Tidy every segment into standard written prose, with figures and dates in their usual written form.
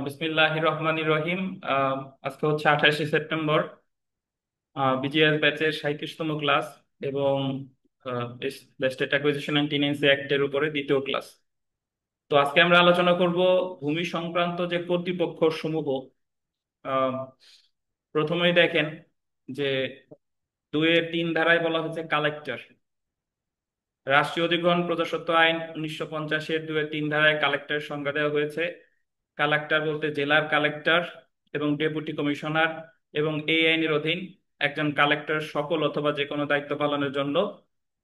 বিসমিল্লাহির রহমানির রহিম। আজকে হচ্ছে 28শে সেপ্টেম্বর। বিজিএস ব্যাচের 37তম ক্লাস এবং স্টেট অ্যাকুইজিশন অ্যান্ড টেনেন্সি অ্যাক্টের উপরে দ্বিতীয় ক্লাস। তো আজকে আমরা আলোচনা করব ভূমি সংক্রান্ত যে কর্তৃপক্ষ সমূহ। আহ, প্রথমেই দেখেন যে 2-3 ধারায় বলা হচ্ছে কালেক্টর। রাষ্ট্রীয় অধিগ্রহণ প্রজাস্বত্ব আইন 1950-এর 2-3 ধারায় কালেক্টরের সংজ্ঞা দেওয়া হয়েছে। কালেক্টর বলতে জেলার কালেক্টর এবং ডেপুটি কমিশনার, এবং এই আইনের অধীন একজন কালেক্টর সকল অথবা যে কোনো দায়িত্ব পালনের জন্য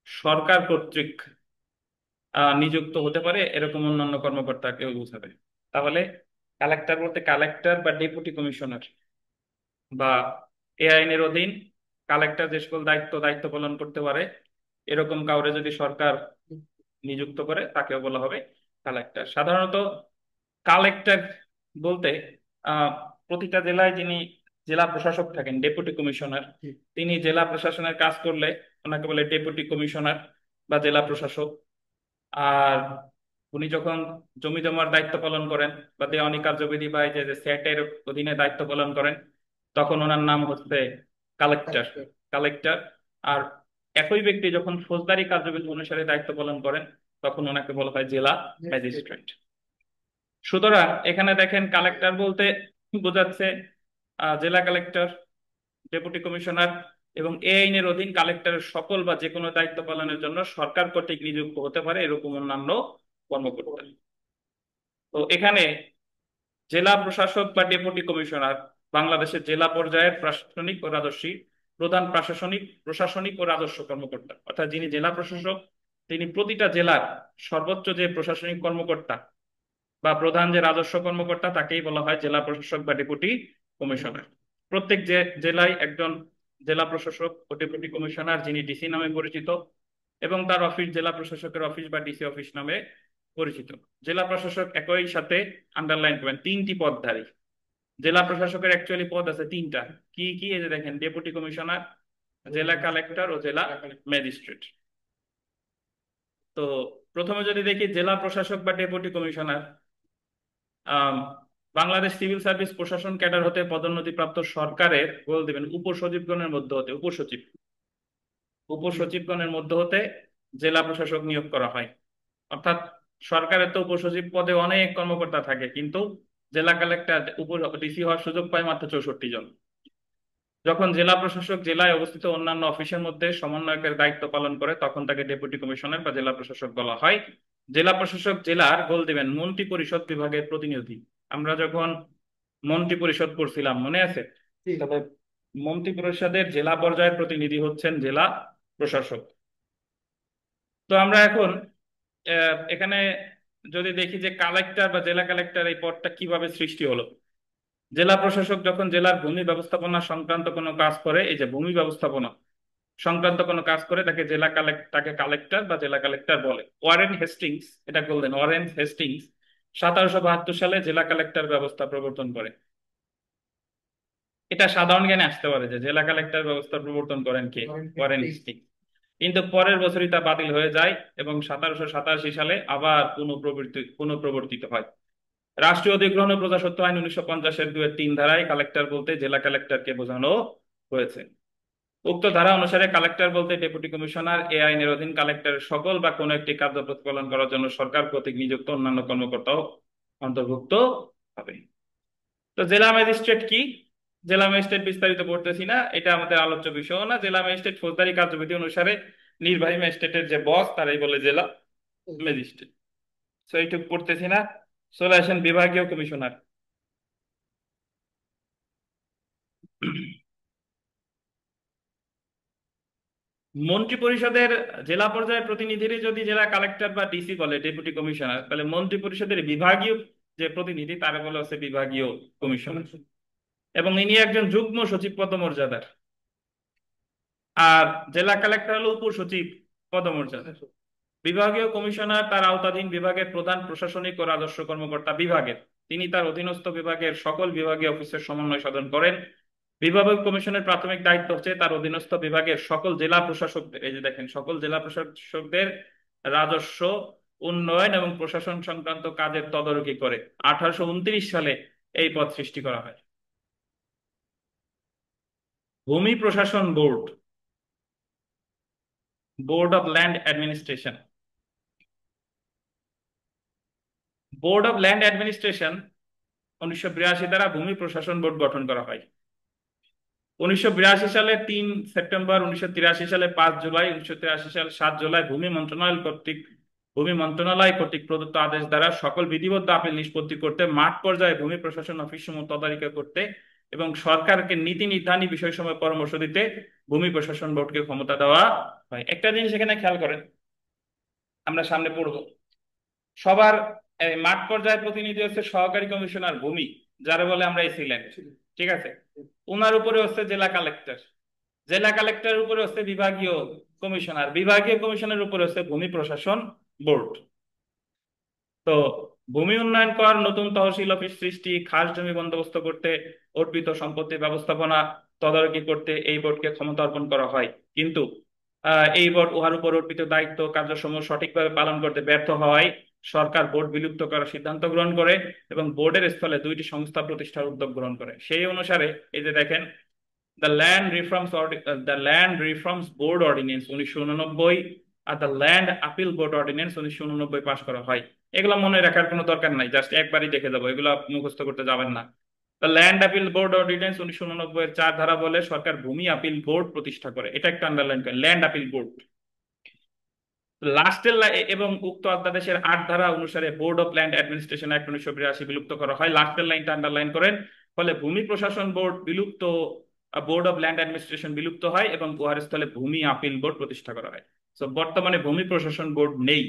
সরকার কর্তৃক নিযুক্ত হতে পারে এরকম অন্যান্য কর্মকর্তাকেও বোঝাবে। তাহলে কালেক্টর বলতে কালেক্টর বা ডেপুটি কমিশনার বা এই আইনের অধীন কালেক্টর যে সকল দায়িত্ব পালন করতে পারে এরকম কাউরে যদি সরকার নিযুক্ত করে তাকেও বলা হবে কালেক্টর। সাধারণত কালেক্টর বলতে আহ, প্রতিটা জেলায় যিনি জেলা প্রশাসক থাকেন ডেপুটি কমিশনার, তিনি জেলা প্রশাসনের কাজ করলে ওনাকে বলে ডেপুটি কমিশনার বা জেলা প্রশাসক। আর উনি যখন জমি জমার দায়িত্ব পালন করেন বা দেওয়ানি কার্যবিধি বা এই যে স্যাটের অধীনে দায়িত্ব পালন করেন তখন ওনার নাম হচ্ছে কালেক্টর। কালেক্টর। আর একই ব্যক্তি যখন ফৌজদারি কার্যবিধি অনুসারে দায়িত্ব পালন করেন তখন ওনাকে বলা হয় জেলা ম্যাজিস্ট্রেট। সুতরাং এখানে দেখেন কালেক্টর বলতে বোঝাচ্ছে জেলা কালেক্টর, ডেপুটি কমিশনার এবং এই আইনের অধীন কালেক্টরের সকল বা যে কোনো দায়িত্ব পালনের জন্য সরকার কর্তৃক নিযুক্ত হতে পারে এরকম অন্যান্য কর্মকর্তা। তো এখানে জেলা প্রশাসক বা ডেপুটি কমিশনার বাংলাদেশের জেলা পর্যায়ের প্রশাসনিক ও রাজস্বী প্রধান প্রশাসনিক ও রাজস্ব কর্মকর্তা, অর্থাৎ যিনি জেলা প্রশাসক তিনি প্রতিটা জেলার সর্বোচ্চ যে প্রশাসনিক কর্মকর্তা বা প্রধান যে রাজস্ব কর্মকর্তা তাকেই বলা হয় জেলা প্রশাসক বা ডেপুটি কমিশনার। প্রত্যেক যে জেলায় একজন জেলা প্রশাসক ও ডেপুটি কমিশনার যিনি ডিসি নামে পরিচিত, এবং তার অফিস জেলা প্রশাসকের অফিস বা ডিসি অফিস নামে পরিচিত। জেলা প্রশাসক একই সাথে আন্ডারলাইন করবেন 3টি পদধারী। জেলা প্রশাসকের অ্যাকচুয়ালি পদ আছে 3টা। কি কি এই যে দেখেন, ডেপুটি কমিশনার, জেলা কালেক্টর ও জেলা ম্যাজিস্ট্রেট। তো প্রথমে যদি দেখি জেলা প্রশাসক বা ডেপুটি কমিশনার, আম, বাংলাদেশ সিভিল সার্ভিস প্রশাসন ক্যাডার হতে পদোন্নতিপ্রাপ্ত সরকারের বল দিবেন উপসচিবগণের মধ্য হতে উপসচিবগণের মধ্য হতে জেলা প্রশাসক নিয়োগ করা হয়। অর্থাৎ সরকারের তো উপসচিব পদে অনেক কর্মকর্তা থাকে, কিন্তু জেলা কালেক্টর ডিসি হওয়ার সুযোগ পায় মাত্র 64 জন। যখন জেলা প্রশাসক জেলায় অবস্থিত অন্যান্য অফিসের মধ্যে সমন্বয়কের দায়িত্ব পালন করে তখন তাকে ডেপুটি কমিশনার বা জেলা প্রশাসক বলা হয়। জেলা প্রশাসক জেলার গোল দিবেন মন্ত্রী পরিষদ বিভাগের প্রতিনিধি। আমরা যখন মন্ত্রী পরিষদ পড়ছিলাম মনে আছে? তবে মন্ত্রী পরিষদের জেলা পর্যায়ের প্রতিনিধি হচ্ছেন জেলা প্রশাসক। তো আমরা এখন এখানে যদি দেখি যে কালেক্টর বা জেলা কালেক্টর এই পদটা কিভাবে সৃষ্টি হলো। জেলা প্রশাসক যখন জেলার ভূমি ব্যবস্থাপনা সংক্রান্ত কোনো কাজ করে, এই যে ভূমি ব্যবস্থাপনা সংক্রান্ত কোনো কাজ করে তাকে কালেক্টর বা জেলা কালেক্টর বলে। ওয়ারেন হেস্টিংস এটা বললেন, ওয়ারেন হেস্টিংস 1772 সালে জেলা কালেক্টর ব্যবস্থা প্রবর্তন করে। এটা সাধারণ জ্ঞানে আসতে পারে যে জেলা কালেক্টর ব্যবস্থা প্রবর্তন করেন কে? Warren Hastings. কিন্তু পরের বছরই তা বাতিল হয়ে যায় এবং 1787 সালে আবার পুনঃপ্রবর্তিত হয়। রাষ্ট্রীয় অধিগ্রহণ ও প্রজাস্বত্ব আইন 1950-এর 2-3 ধারায় কালেক্টর বলতে জেলা কালেক্টরকে বোঝানো হয়েছে। উক্ত ধারা অনুসারে কালেক্টর বলতে ডেপুটি কমিশনার, এ আইনের অধীন কালেক্টরের সকল বা কোনো একটি কার্য প্রতিপালন করার জন্য সরকার কর্তৃক নিযুক্ত অন্যান্য কর্মকর্তাও অন্তর্ভুক্ত হবে। তো জেলা ম্যাজিস্ট্রেট কি? জেলা ম্যাজিস্ট্রেট বিস্তারিত পড়তেছি না, এটা আমাদের আলোচ্য বিষয় না। জেলা ম্যাজিস্ট্রেট ফৌজদারি কার্যবিধি অনুসারে নির্বাহী ম্যাজিস্ট্রেটের যে বস তারাই বলে জেলা ম্যাজিস্ট্রেট। তো এইটুকু পড়তেছি না। চলে আসেন বিভাগীয় কমিশনার। মন্ত্রী পরিষদের জেলা পর্যায়ের প্রতিনিধিরই যদি জেলা কালেক্টর বা ডিসি বলে ডেপুটি কমিশনার, তাহলে মন্ত্রী পরিষদের বিভাগীয় যে প্রতিনিধি তারা বলে হচ্ছে বিভাগীয় কমিশনার, এবং ইনি একজন যুগ্ম সচিব পদমর্যাদার। আর জেলা কালেক্টর হলো উপসচিব পদমর্যাদার। বিভাগীয় কমিশনার তার আওতাধীন বিভাগের প্রধান প্রশাসনিক ও রাজস্ব কর্মকর্তা বিভাগের। তিনি তার অধীনস্থ বিভাগের সকল বিভাগীয় অফিসের সমন্বয় সাধন করেন। বিভাগীয় কমিশনের প্রাথমিক দায়িত্ব হচ্ছে তার অধীনস্থ বিভাগের সকল জেলা প্রশাসকদের, এই যে দেখেন সকল জেলা প্রশাসকদের রাজস্ব উন্নয়ন এবং প্রশাসন সংক্রান্ত কাজের তদারকি করে। 1829 সালে এই পদ সৃষ্টি করা হয়। ভূমি প্রশাসন board, board of land administration. Board of land administration 1982 দ্বারা ভূমি প্রশাসন বোর্ড গঠন করা হয়। 1982 সালে 3 সেপ্টেম্বর, 1983 সালে 5 জুলাই, 1983 সালে 7 জুলাই ভূমি মন্ত্রণালয় কর্তৃক প্রদত্ত আদেশ দ্বারা সকল বিধিবদ্ধ আপিল নিষ্পত্তি করতে, মাঠ পর্যায়ে ভূমি প্রশাসন অফিস সমূহ তদারকি করতে এবং সরকারকে নীতি নির্ধারণী বিষয়সমূহ পরামর্শ দিতে ভূমি প্রশাসন বোর্ডকে ক্ষমতা দেওয়া হয়। একটা জিনিস এখানে খেয়াল করেন, আমরা সামনে পড়বো। সবার মাঠ পর্যায়ে প্রতিনিধি হচ্ছে সহকারী কমিশনার ভূমি, যারা বলে আমরা এসি ল্যান্ড, ঠিক আছে। ওনার উপরে হচ্ছে জেলা কালেক্টর, জেলা কালেক্টরের উপরে হচ্ছে বিভাগীয় কমিশনার, বিভাগীয় কমিশনের উপরে হচ্ছে ভূমি প্রশাসন বোর্ড। তো ভূমি উন্নয়ন কর, নতুন তহসিল অফিস সৃষ্টি, খাস জমি বন্দোবস্ত করতে, অর্পিত সম্পত্তি ব্যবস্থাপনা তদারকি করতে এই বোর্ডকে ক্ষমতা অর্পণ করা হয়। কিন্তু এই বোর্ড উহার উপর অর্পিত দায়িত্ব কার্যসমূহ সঠিকভাবে পালন করতে ব্যর্থ হওয়ায় সরকার বোর্ড বিলুপ্ত করার সিদ্ধান্ত গ্রহণ করে এবং বোর্ডের স্থলে 2টি সংস্থা প্রতিষ্ঠার উদ্যোগ গ্রহণ করে। সেই অনুসারে এই যে দেখেন, the land reforms board ordinance 1989 are the land appeal board ordinance 1989 পাশ করা হয়। এগুলো মনে রাখার কোনো দরকার নাই, জাস্ট একবারই দেখে যাবো, এগুলো মুখস্থ করতে যাবেন না। The land appeal board ordinance 1989 এর 4 ধারা বলে সরকার ভূমি আপিল বোর্ড প্রতিষ্ঠা করে। এটা একটা আন্ডারলাইন করেন, ল্যান্ড আপিল বোর্ড। এবং উক্ত অধ্যাদেশের 8 ধারা অনুসারে board of land administration act 1982 বিলুপ্ত করা হয়। লাস্টের লাইনটা আন্ডারলাইন করেন। ফলে ভূমি প্রশাসন বোর্ড বিলুপ্ত, বোর্ড অফ ল্যান্ড অ্যাডমিনিস্ট্রেশন বিলুপ্ত হয় এবং উহার স্থলে ভূমি আপিল বোর্ড প্রতিষ্ঠা করা হয়। তো বর্তমানে ভূমি প্রশাসন বোর্ড নেই,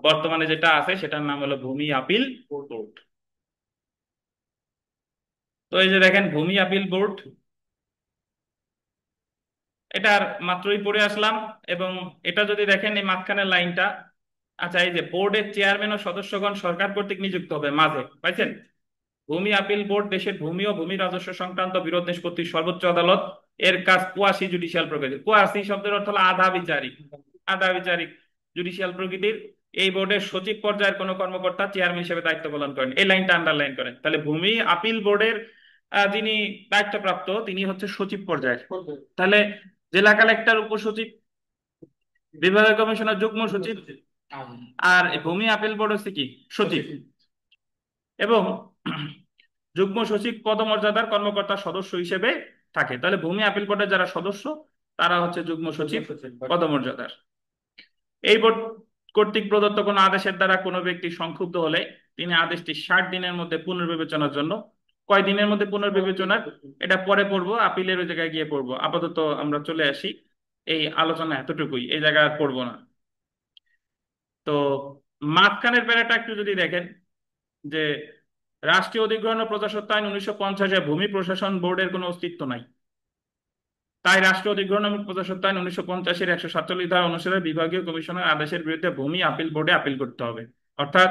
বর্তমানে যেটা আছে সেটার নাম হলো ভূমি আপিল বোর্ড। তো এই যে দেখেন ভূমি আপিল বোর্ড, এটার মাত্রই পড়ে আসলাম। এবং এটা যদি দেখেন এই মাঝখানের লাইনটা, আচ্ছা এই যে বোর্ডের চেয়ারম্যান ও সদস্যগণ সরকার কর্তৃক নিযুক্ত হবে, মাঝে পাইছেন। ভূমি আপিল বোর্ড দেশের ভূমি ও ভূমি রাজস্ব সংক্রান্ত বিরোধ নিষ্পত্তির সর্বোচ্চ আদালত। এর কাজ কোয়াসি জুডিশিয়াল প্রকৃতির। কোয়াসি শব্দের অর্থ হলো আধা বিচারিক, আধা বিচারিক জুডিশিয়াল প্রকৃতির। এই বোর্ডের সচিব পর্যায়ের কোনো কর্মকর্তা চেয়ারম্যান হিসেবে দায়িত্ব পালন করেন। এই লাইনটা আন্ডারলাইন করেন। তাহলে ভূমি আপিল বোর্ডের যিনি দায়িত্বপ্রাপ্ত তিনি হচ্ছে সচিব পর্যায়ের। তাহলে জেলা কালেক্টর উপসচিব, বিভাগীয় কমিশনার যুগ্ম সচিব, আর ভূমি আপিল বোর্ড হচ্ছে কি সচিব। এবং যুগ্ম সচিব পদমর্যাদার কর্মকর্তা সদস্য হিসেবে থাকে। তাহলে ভূমি আপিল বোর্ডের যারা সদস্য তারা হচ্ছে যুগ্ম সচিব পদমর্যাদার। এই বোর্ড কর্তৃক প্রদত্ত কোনো আদেশের দ্বারা কোনো ব্যক্তি সংক্ষুব্ধ হলে তিনি আদেশটি 60 দিনের মধ্যে পুনর্বিবেচনার জন্য, কয় দিনের মধ্যে পুনর্বিবেচনার এটা পরে পড়বো, আপিলের ওই জায়গায় গিয়ে পড়বো। আপাতত আমরা চলে আসি, এই আলোচনা এতটুকুই, এই জায়গায় আর পড়বো না। তো মাঝখানের প্যারাটা একটু যদি দেখেন, যে রাষ্ট্রীয় অধিগ্রহণ ও প্রজাস্বত্ব আইন 1950-এ ভূমি প্রশাসন বোর্ডের কোনো অস্তিত্ব নাই। তাই রাষ্ট্রীয় অধিগ্রহণ এবং প্রজাস্বত্ব আইন 1950-এর 147 ধারা অনুসারে বিভাগীয় কমিশনের আদেশের বিরুদ্ধে ভূমি আপিল বোর্ডে আপিল করতে হবে। অর্থাৎ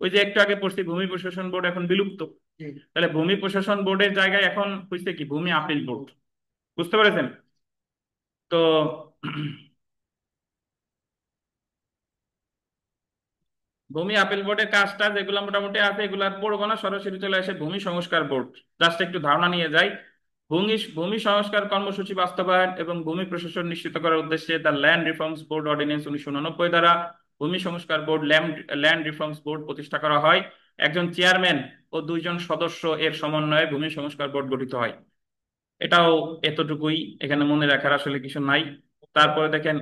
ওই যে একটু আগে পড়ছি ভূমি প্রশাসন বোর্ড এখন বিলুপ্ত, তাহলে ভূমি প্রশাসন বোর্ডের জায়গায় এখন হয়েছে কি ভূমি আপিল বোর্ড। বুঝতে পেরেছেন? তো ভূমি আপিল বোর্ডের কাজটা যেগুলো মোটামুটি আছে এগুলো আর পড়বো না, সরাসরি চলে আসে ভূমি সংস্কার বোর্ড। জাস্ট একটু ধারণা নিয়ে যাই। ভূমি সংস্কার কর্মসূচি বাস্তবায়ন এবং ভূমি প্রশাসন নিশ্চিত করার উদ্দেশ্যে the land reforms board ordinance 1989 দ্বারা ভূমি সংস্কার বোর্ড ল্যান্ড রিফর্মস বোর্ড প্রতিষ্ঠা করা হয়। একজন চেয়ারম্যান ও 2জন সদস্য এর সমন্বয়ে ভূমি সংস্কার বোর্ড গঠিত হয়। এটাও এতটুকুই, এখানে মনে রাখার আসলে কিছু নাই। তারপরে দেখেন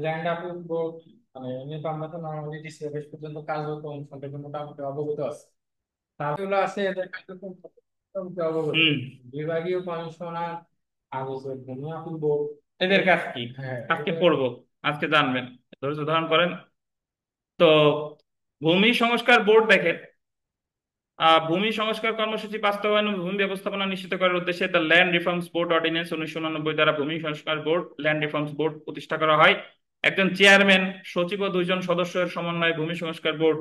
ল্যান্ড আপিল বোর্ড, মানে এমনি তো আমরা তো নর্মালি ডিসি অফিস পর্যন্ত কাজ হতো, সম্পর্কে মোটামুটি অবগত আছে। তারগুলো আছে এদের কার্যক্রম মোটামুটি অবগত। হুম, বিভাগীয় কমিশনার আর হচ্ছে ভূমি আপিল বোর্ড, এদের কাজ কি হ্যাঁ আজকে এদের পড়বো, আজকে জানবেন, ধৈর্য ধারণ করেন। তো ভূমি সংস্কার বোর্ড দেখেন, ভূমি সংস্কার কর্মসূচি বাস্তবায়ন ও ভূমি ব্যবস্থাপনা নিশ্চিত করার উদ্দেশ্যে the land reforms board ordinance 1989 দ্বারা ভূমি সংস্কার বোর্ড ল্যান্ড রিফর্মস বোর্ড প্রতিষ্ঠা করা হয়। একজন চেয়ারম্যান, সচিব ও 2জন সদস্যের সমন্বয়ে ভূমি সংস্কার বোর্ড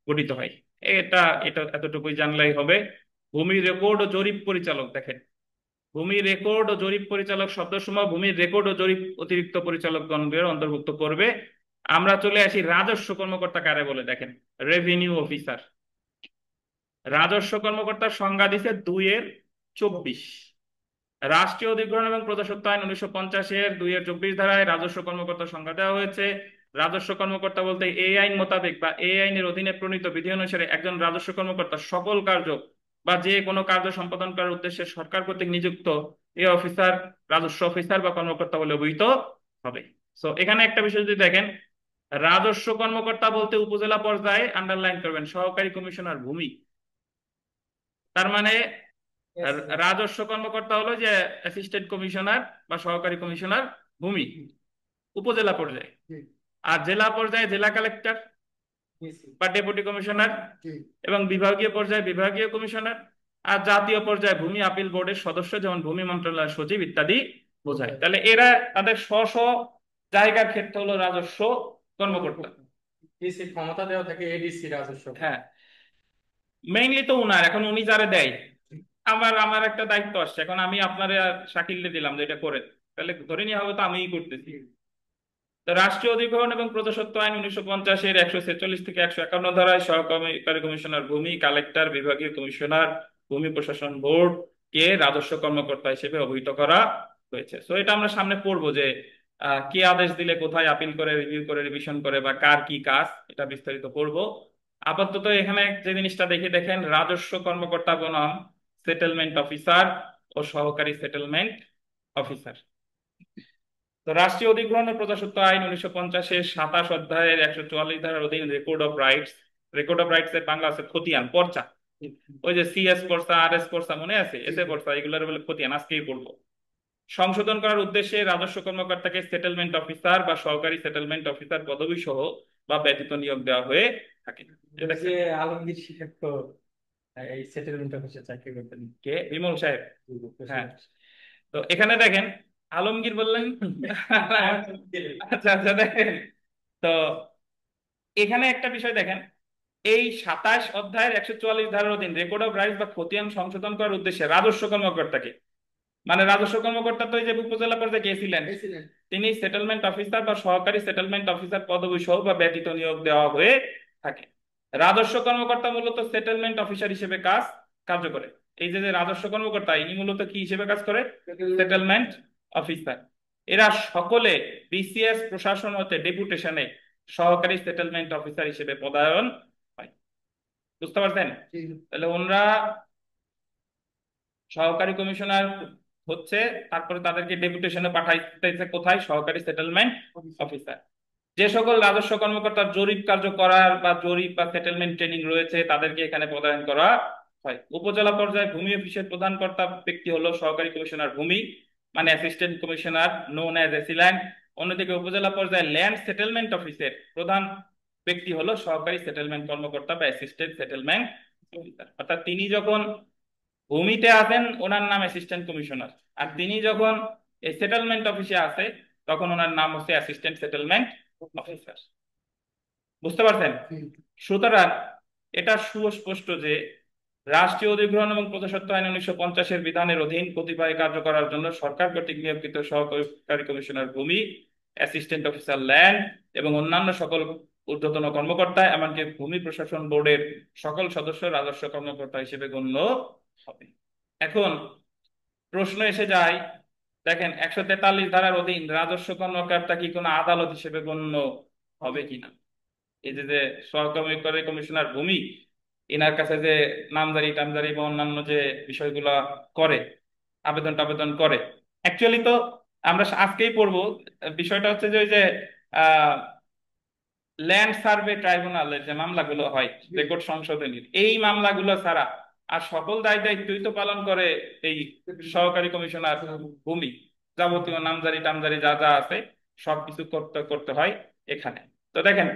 গঠিত হয়। এটা এটা এতটুকুই জানলেই হবে। ভূমি রেকর্ড ও জরিপ পরিচালক দেখেন, ভূমি রেকর্ড ও জরিপ পরিচালক শব্দসমূহ ভূমির রেকর্ড ও জরিপ অতিরিক্ত পরিচালকগণের অন্তর্ভুক্ত করবে। আমরা চলে আসি রাজস্ব কর্মকর্তা কারে বলে, দেখেন, রেভিনিউ অফিসার। রাজস্ব কর্মকর্তার সংজ্ঞা দিছে 2-24। রাষ্ট্রীয় অধিগ্রহণ এবং প্রজাস্বত্ব আইন 1950-এর 2-24 ধারায় রাজস্ব কর্মকর্তার সংজ্ঞা দেওয়া হয়েছে। রাজস্ব কর্মকর্তা বলতে এই আইন মোতাবেক বা এই আইনের অধীনে প্রণীত বিধি অনুসারে একজন রাজস্ব কর্মকর্তা সকল কার্য বা যে কোনো কার্য সম্পাদন করার উদ্দেশ্যে সরকার কর্তৃক নিযুক্ত এই অফিসার রাজস্ব অফিসার বা কর্মকর্তা বলে অভিহিত হবে। সো এখানে একটা বিষয় যদি দেখেন, রাজস্ব কর্মকর্তা বলতে উপজেলা পর্যায়ে আন্ডারলাইন করবেন সহকারী কমিশনার ভূমি। তার মানে Yes, yes. রাজস্ব কর্মকর্তা হলো যে অ্যাসিস্ট্যান্ট কমিশনার বা সহকারী কমিশনার ভূমি উপজেলা পর্যায়ে। জি, আর জেলা পর্যায়ে জেলা কালেক্টর জি, জি, বা ডেপুটি কমিশনার, জি। এবং বিভাগীয় পর্যায়ে বিভাগীয় কমিশনার। আর জাতীয় পর্যায়ে ভূমি আপিল বোর্ডের সদস্য, যেমন ভূমি মন্ত্রণালয়ের সচিব ইত্যাদি বোঝায়। তাহলে এরা তাদের স্ব স্ব জায়গার ক্ষেত্রে হলো রাজস্ব কর্মকর্তা। ডিসি ক্ষমতা দেওয়া থাকে এডিসি রাজস্ব। হ্যাঁ, মেইনলি তো উনার, এখন উনি যারে দেয়। আমার আমার একটা দায়িত্ব আসছে, এখন আমি আপনারে আর শাকিলকে দিলাম যে এটা করে, তাহলে ধরে নিয়ে হবে তো আমিই করতেছি। তো রাষ্ট্রীয় অধিগ্রহণ এবং প্রজাস্বত্ব আইন 1950-এর 146 থেকে 151 ধারায় সহকারী কমিশনার ভূমি, কালেক্টর, বিভাগীয় কমিশনার, ভূমি প্রশাসন বোর্ড কে রাজস্ব কর্মকর্তা হিসেবে অভিহিত করা হয়েছে। সো এটা আমরা সামনে পড়বো যে কে আদেশ দিলে কোথায় আপিল করে, রিভিউ করে, রিভিশন করে, বা কার কি কাজ, এটা বিস্তারিত পড়বো। আপাতত এখানে যে জিনিসটা দেখে দেখেন, রাজস্ব কর্মকর্তা বনাম সেটেলমেন্ট অফিসার ও সহকারী সেটেলমেন্ট অফিসার। তো রাষ্ট্রীয় অধিগ্রহণ ও প্রজাস্বত্ব আইন 1950-এর 27 অধ্যায়ের 144 ধারার অধীন record of rights, record of rights এর বাংলা আছে খতিয়ান, পর্চা। ওই যে সিএস পর্চা, আরএস পর্চা মনে আছে, এসএ পর্চা, এগুলোর বলে খতিয়ান, আজকেই পড়বো। সংশোধন করার উদ্দেশ্যে রাজস্ব কর্মকর্তাকে সেটেলমেন্ট অফিসার বা সহকারী সেটেলমেন্ট অফিসার পদবি সহ বা ব্যতীত নিয়োগ দেওয়া হয়ে থাকে। এটা যে আলমগীর শিক্ষক তো এই সেটেলমেন্ট অফিসে চাকরি করতেন। কে? বিমল সাহেব। জি, হ্যাঁ, প্রেসিডেন্ট। তো এখানে দেখেন, আলমগীর বললেন। আমার তো দিলেন। আচ্ছা আচ্ছা, দেখেন তো এখানে একটা বিষয় দেখেন, এই 27 অধ্যায়ের 144 ধারার অধীন রেকর্ড অফ রাইটস বা খতিয়ান সংশোধন করার উদ্দেশ্যে রাজস্ব কর্মকর্তাকে, মানে রাজস্ব কর্মকর্তা তো এই যে উপজেলা পর্যায়ে গেছিলেন, প্রেসিডেন্ট। তিনি সেটেলমেন্ট অফিসার বা সহকারী সেটেলমেন্ট অফিসার পদবি সহ বা ব্যতীত নিয়োগ দেওয়া হয়ে থাকে। রাজস্ব কর্মকর্তা মূলত সেটেলমেন্ট অফিসার হিসেবে কার্য করে। এই যে যে রাজস্ব কর্মকর্তা, ইনি মূলত কি হিসেবে কাজ করে? Settlement officer. এরা সকলে বিসিএস প্রশাসন হতে ডেপুটেশনে সহকারী সেটেলমেন্ট অফিসার হিসেবে পদায়ন হয়। বুঝতে পারছেন? জি, তাহলে ওনারা সহকারী কমিশনার হচ্ছে, তারপরে তাদেরকে ডেপুটেশনে পাঠাইতেছে কোথায়? সহকারী সেটেলমেন্ট অফিসার। অফিসার। যে সকল রাজস্ব কর্মকর্তার জরিপ কার্য করার বা জরিপ বা সেটেলমেন্ট ট্রেনিং রয়েছে তাদেরকে এখানে প্রদান করা হয়। উপজেলা পর্যায়ে ভূমি অফিসের প্রধান কর্তা ব্যক্তি হলো সহকারী কমিশনার ভূমি, মানে assistant commissioner known as AC land. অন্যদিকে উপজেলা পর্যায়ে ল্যান্ড সেটেলমেন্ট অফিসের প্রধান ব্যক্তি হলো সহকারী সেটেলমেন্ট কর্মকর্তা বা অ্যাসিস্ট্যান্ট সেটেলমেন্ট অফিসার। অর্থাৎ তিনি যখন ভূমিতে আছেন ওনার নাম অ্যাসিস্ট্যান্ট কমিশনার, আর তিনি যখন এই সেটেলমেন্ট অফিসে আছে তখন ওনার নাম হচ্ছে অ্যাসিস্ট্যান্ট সেটেলমেন্ট অফিসার। বুঝতে পারছেন? জি, সুতরাং এটা সুস্পষ্ট যে রাষ্ট্রীয় অধিগ্রহণ এবং প্রজাস্বত্ব আইন 1950-এর বিধানের অধীন কতিপয় কার্য করার জন্য সরকার কর্তৃক নিয়োজিত সহকারী কমিশনার ভূমি, অ্যাসিস্ট্যান্ট অফিসার ল্যান্ড এবং অন্যান্য সকল ঊর্ধ্বতন কর্মকর্তা, এমনকি ভূমি প্রশাসন বোর্ডের সকল সদস্য রাজস্ব কর্মকর্তা হিসেবে গণ্য হবে। এখন প্রশ্ন এসে যায়, দেখেন 143 ধারার অধীন রাজস্ব কর্মকর্তা কি কোনো আদালত হিসেবে গণ্য হবে কিনা? এই যে যে সহকারী কমিশনার ভূমি, এনার কাছে যে নামজারি টামজারি বা অন্যান্য যে বিষয়গুলা করে, আবেদন টাবেদন করে, অ্যাকচুয়ালি তো আমরা আজকেই পড়বো। বিষয়টা হচ্ছে যে ওই যে আহ ল্যান্ড সার্ভে ট্রাইব্যুনালের যে মামলাগুলো হয় রেকর্ড সংশোধনীর, এই মামলাগুলো ছাড়া আর সকল দায় দায়িত্বই তো পালন করে এই সহকারী কমিশনার ভূমি। যাবতীয় নামজারি টামজারি যা যা আছে সবকিছু করতে করতে হয় এখানে। তো দেখেন,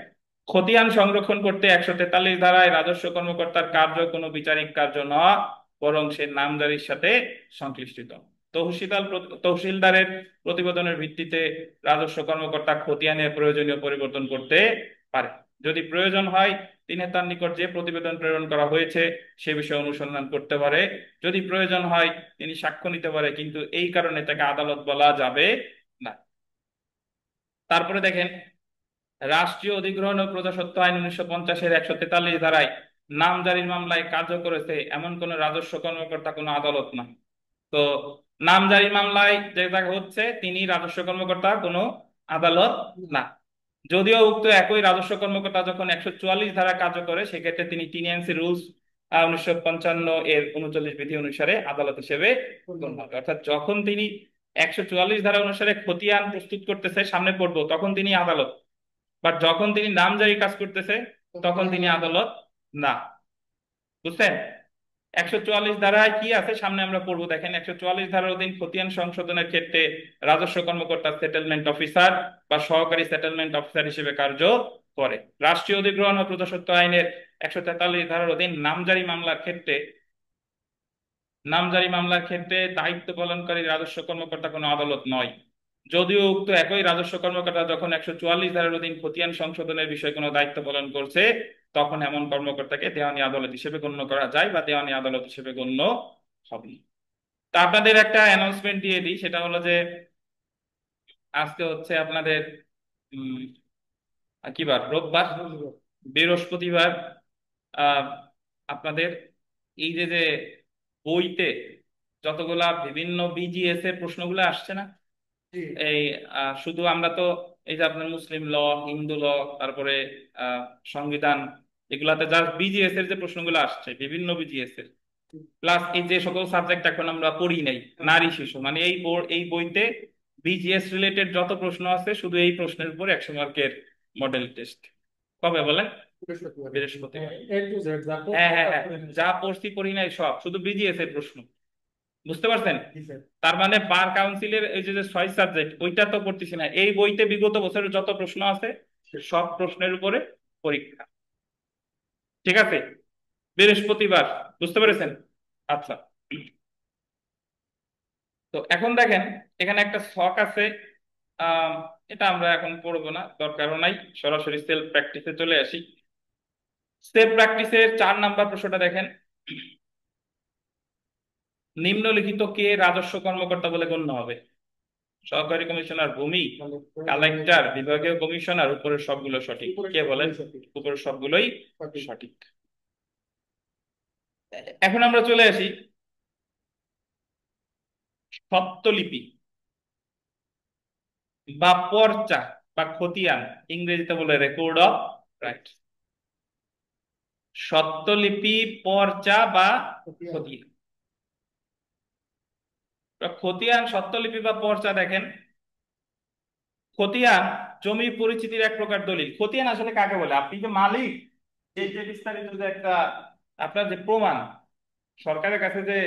খতিয়ান সংরক্ষণ করতে 143 ধারায় রাজস্ব কর্মকর্তার কার্য কোনো বিচারিক কার্য নয়, বরং সে নামজারির সাথে সংশ্লিষ্ট। তহসিলদারের প্রতিবেদনের ভিত্তিতে রাজস্ব কর্মকর্তা খতিয়ানের প্রয়োজনীয় পরিবর্তন করতে পারে। যদি প্রয়োজন হয় তিনি তার নিকট যে প্রতিবেদন প্রেরণ করা হয়েছে সে বিষয়ে অনুসন্ধান করতে পারে। যদি প্রয়োজন হয় তিনি সাক্ষ্য নিতে পারে, কিন্তু এই কারণে তাকে আদালত বলা যাবে না। তারপরে দেখেন, রাষ্ট্রীয় অধিগ্রহণ ও প্রজাস্বত্ব আইন 1950-এর 143 ধারায় নামজারির মামলায় কার্য করেছে এমন কোন রাজস্ব কর্মকর্তা কোনো আদালত না। তো নামজারি মামলায় যেটা হচ্ছে তিনি রাজস্ব কর্মকর্তা, কোনো আদালত না। যদিও উক্ত একই রাজস্ব কর্মকর্তা যখন 144 ধারা কার্য করে, সেক্ষেত্রে তিনি টিনিয়েন্সি রুলস 1955 এর 39 বিধি অনুসারে আদালত হিসেবে গণ্য হবে। অর্থাৎ যখন তিনি 144 ধারা অনুসারে খতিয়ান প্রস্তুত করতেছে, সামনে পড়বো, তখন তিনি আদালত। বাট যখন তিনি নামজারি কাজ করতেছে, তখন তিনি আদালত না। বুঝছেন? 144 ধারায় কি আছে সামনে আমরা পড়বো, দেখেন। 144 ধারার অধীন খতিয়ান সংশোধনের ক্ষেত্রে রাজস্ব কর্মকর্তা সেটেলমেন্ট অফিসার বা সহকারী সেটেলমেন্ট অফিসার হিসেবে কার্য করে। রাষ্ট্রীয় অধিগ্রহণ ও প্রজাস্বত্ব আইনের 143 ধারার অধীন নামজারি মামলার ক্ষেত্রে দায়িত্ব পালনকারী রাজস্ব কর্মকর্তা কোনো আদালত নয়। যদিও উক্ত একই রাজস্ব কর্মকর্তা যখন 144 ধারার অধীন খতিয়ান সংশোধনের বিষয়ে কোনো দায়িত্ব পালন করছে, তখন এমন কর্মকর্তাকে দেওয়ানি আদালত হিসেবে গণ্য করা যায় বা দেওয়ানি আদালত হিসেবে গণ্য হবে। তা আপনাদের একটা অ্যানাউন্সমেন্ট দিয়ে দিই, সেটা হলো যে আজকে হচ্ছে আপনাদের উম কি বার, রোববার, বৃহস্পতিবার আহ আপনাদের এই যে যে বইতে যতগুলা বিভিন্ন বিজিএস এর প্রশ্নগুলো আসছে না, এই শুধু আমরা তো এই যে আপনার মুসলিম ল, হিন্দু ল, তারপরে আহ সংবিধান, এগুলাতে যা বিজিএস এর যে প্রশ্নগুলো আসছে বিভিন্ন বিজিএস এর, প্লাস এই যে সকল সাবজেক্ট এখন আমরা পড়ি নাই, নারী শিশু, মানে এই বইতে বিজিএস রিলেটেড যত প্রশ্ন আছে, শুধু এই প্রশ্নের উপর 100 মার্কের মডেল টেস্ট। কবে বলেন? বৃহস্পতিবার। হ্যাঁ হ্যাঁ হ্যাঁ, যা পড়ছি পড়ি নাই সব শুধু বিজিএস এর প্রশ্ন। বুঝতে পারছেন? তার মানে বার কাউন্সিলের এই যে যে 6 সাবজেক্ট, ওইটা তো পড়তেছি না, এই বইতে বিগত বছরের যত প্রশ্ন আছে সব প্রশ্নের উপরে পরীক্ষা। ঠিক আছে? বৃহস্পতিবার। বুঝতে পেরেছেন? আচ্ছা। তো এখন দেখেন, এখানে একটা ছক আছে। আহ এটা আমরা এখন পড়বো না, দরকারও নাই, সরাসরি সেলফ প্র্যাকটিসে চলে আসি। সেলফ প্র্যাকটিসের 4 নাম্বার প্রশ্নটা দেখেন। নিম্নলিখিত কে রাজস্ব কর্মকর্তা বলে গণ্য হবে? সহকারী কমিশনার, ভূমি, কালেক্টর, বিভাগীয় কমিশনার, উপরের সবগুলো সঠিক। কে বলেন? উপরের সবগুলোই সঠিক। এখন আমরা চলে আসি স্বত্বলিপি বা পর্চা বা খতিয়ান, ইংরেজিতে বলে রেকর্ড অফ রাইট। স্বত্বলিপি, পর্চা বা খতিয়ান। তো খতিয়ান, স্বত্বলিপি বা পর্চা দেখেন। খতিয়ান জমি পরিচিতির এক প্রকার দলিল। খতিয়ান আসলে কাকে বলে? আপনি যে মালিক, এই যে বিস্তারিত যে একটা আপনার যে প্রমাণ সরকারের কাছে যে,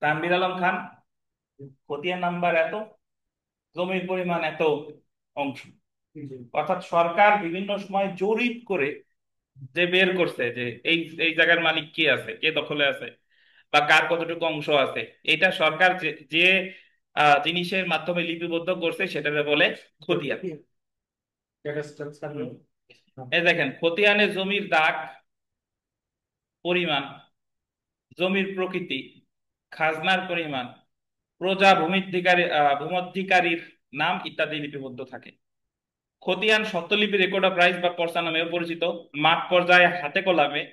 তানভীর আলম খান, খতিয়ান নাম্বার এত, জমির পরিমাণ এত অংশ। অর্থাৎ সরকার বিভিন্ন সময় জরিপ করে যে বের করছে যে এই এই জায়গার মালিক কে আছে, কে দখলে আছে, বা কার কতটুকু অংশ আছে, এটা সরকার যে যে জিনিসের মাধ্যমে লিপিবদ্ধ করছে সেটাকে বলে খতিয়ান। এই দেখেন, খতিয়ানে জমির দাগ, পরিমাণ, জমির প্রকৃতি, খাজনার পরিমাণ, প্রজা ভূমধ্যিকারীর নাম ইত্যাদি লিপিবদ্ধ থাকে। খতিয়ান স্বত্বলিপি, রেকর্ড অফ রাইটস বা পর্চা নামেও পরিচিত। মাঠ পর্যায়ে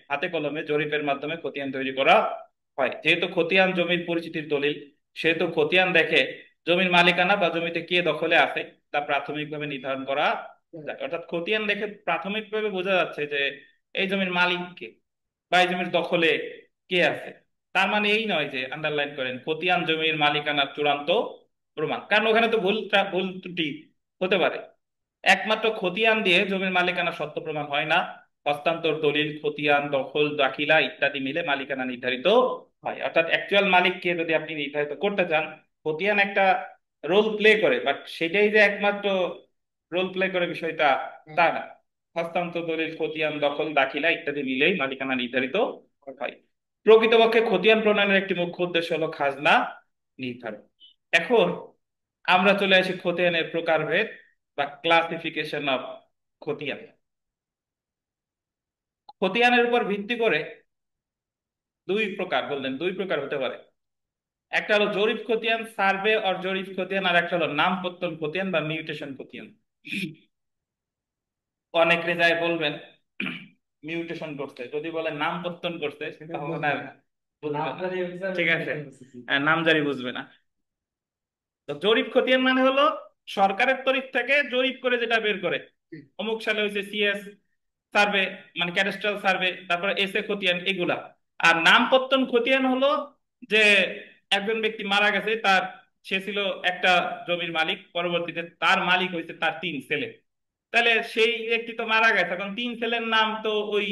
হাতে কলমে জরিপের মাধ্যমে খতিয়ান তৈরি করা হয়। যেহেতু খতিয়ান জমির পরিচিতির দলিল, সেহেতু খতিয়ান দেখে জমির মালিকানা বা জমিতে কে দখলে আছে তা প্রাথমিকভাবে নির্ধারণ করা যায়। অর্থাৎ খতিয়ান দেখে প্রাথমিকভাবে বোঝা যাচ্ছে যে এই জমির মালিক কে বা এই জমির দখলে কে আছে। তার মানে এই নয় যে, আন্ডারলাইন করেন, খতিয়ান জমির মালিকানার চূড়ান্ত প্রমাণ, কারণ ওখানে তো ভুল ত্রুটি হতে পারে। একমাত্র খতিয়ান দিয়ে জমির মালিকানা সত্য প্রমাণ হয় না। হস্তান্তর দলিল, খতিয়ান, দখল, দাখিলা ইত্যাদি মিলে মালিকানা নির্ধারিত হয়। অর্থাৎ অ্যাকচুয়াল মালিককে যদি আপনি নির্ধারিত করতে চান, খতিয়ান একটা রোল প্লে করে, বাট সেটাই যে একমাত্র রোল প্লে করে বিষয়টা তা না। হস্তান্তর দলিল, খতিয়ান, দখল, দাখিলা ইত্যাদি মিলেই মালিকানা নির্ধারিত হয়। প্রকৃতপক্ষে খতিয়ান প্রণয়নের একটি মুখ্য উদ্দেশ্য হলো খাজনা নির্ধারণ। এখন আমরা চলে আসি খতিয়ানের প্রকারভেদ বা ক্লাসিফিকেশন অফ খতিয়ান। খতিয়ানের উপর ভিত্তি করে দুই প্রকার বললেন, দুই প্রকার হতে পারে। একটা হলো জরিপ খতিয়ান, সার্ভে আর জরিপ খতিয়ান, আর একটা হলো নামপত্তন খতিয়ান বা মিউটেশন খতিয়ান। অনেক রেজায় বলবেন মিউটেশন করছে, যদি বলে নামপত্তন করছে সেটা তখন বুঝবে আর না, বুঝবে না। নামজারি অফিসার ঠিক আছে, মিউটেশন করছে কি? নামজারি বুঝবে না। তো জরিপ খতিয়ান মানে হলো সরকারের তরফ থেকে জরিপ করে যেটা বের করে, অমুক সালে হয়েছে সিএস সার্ভে, মানে ক্যাডাস্ট্রাল সার্ভে, তারপর এসএ খতিয়ান এগুলা। আর নামপত্তন খতিয়ান হলো যে একজন ব্যক্তি মারা গেছে, তার সে ছিল একটা জমির মালিক, পরবর্তীতে তার মালিক হয়েছে তার তিন ছেলে। তাহলে সেই ব্যক্তি তো মারা গেছে, এখন তিন ছেলের নাম তো ওই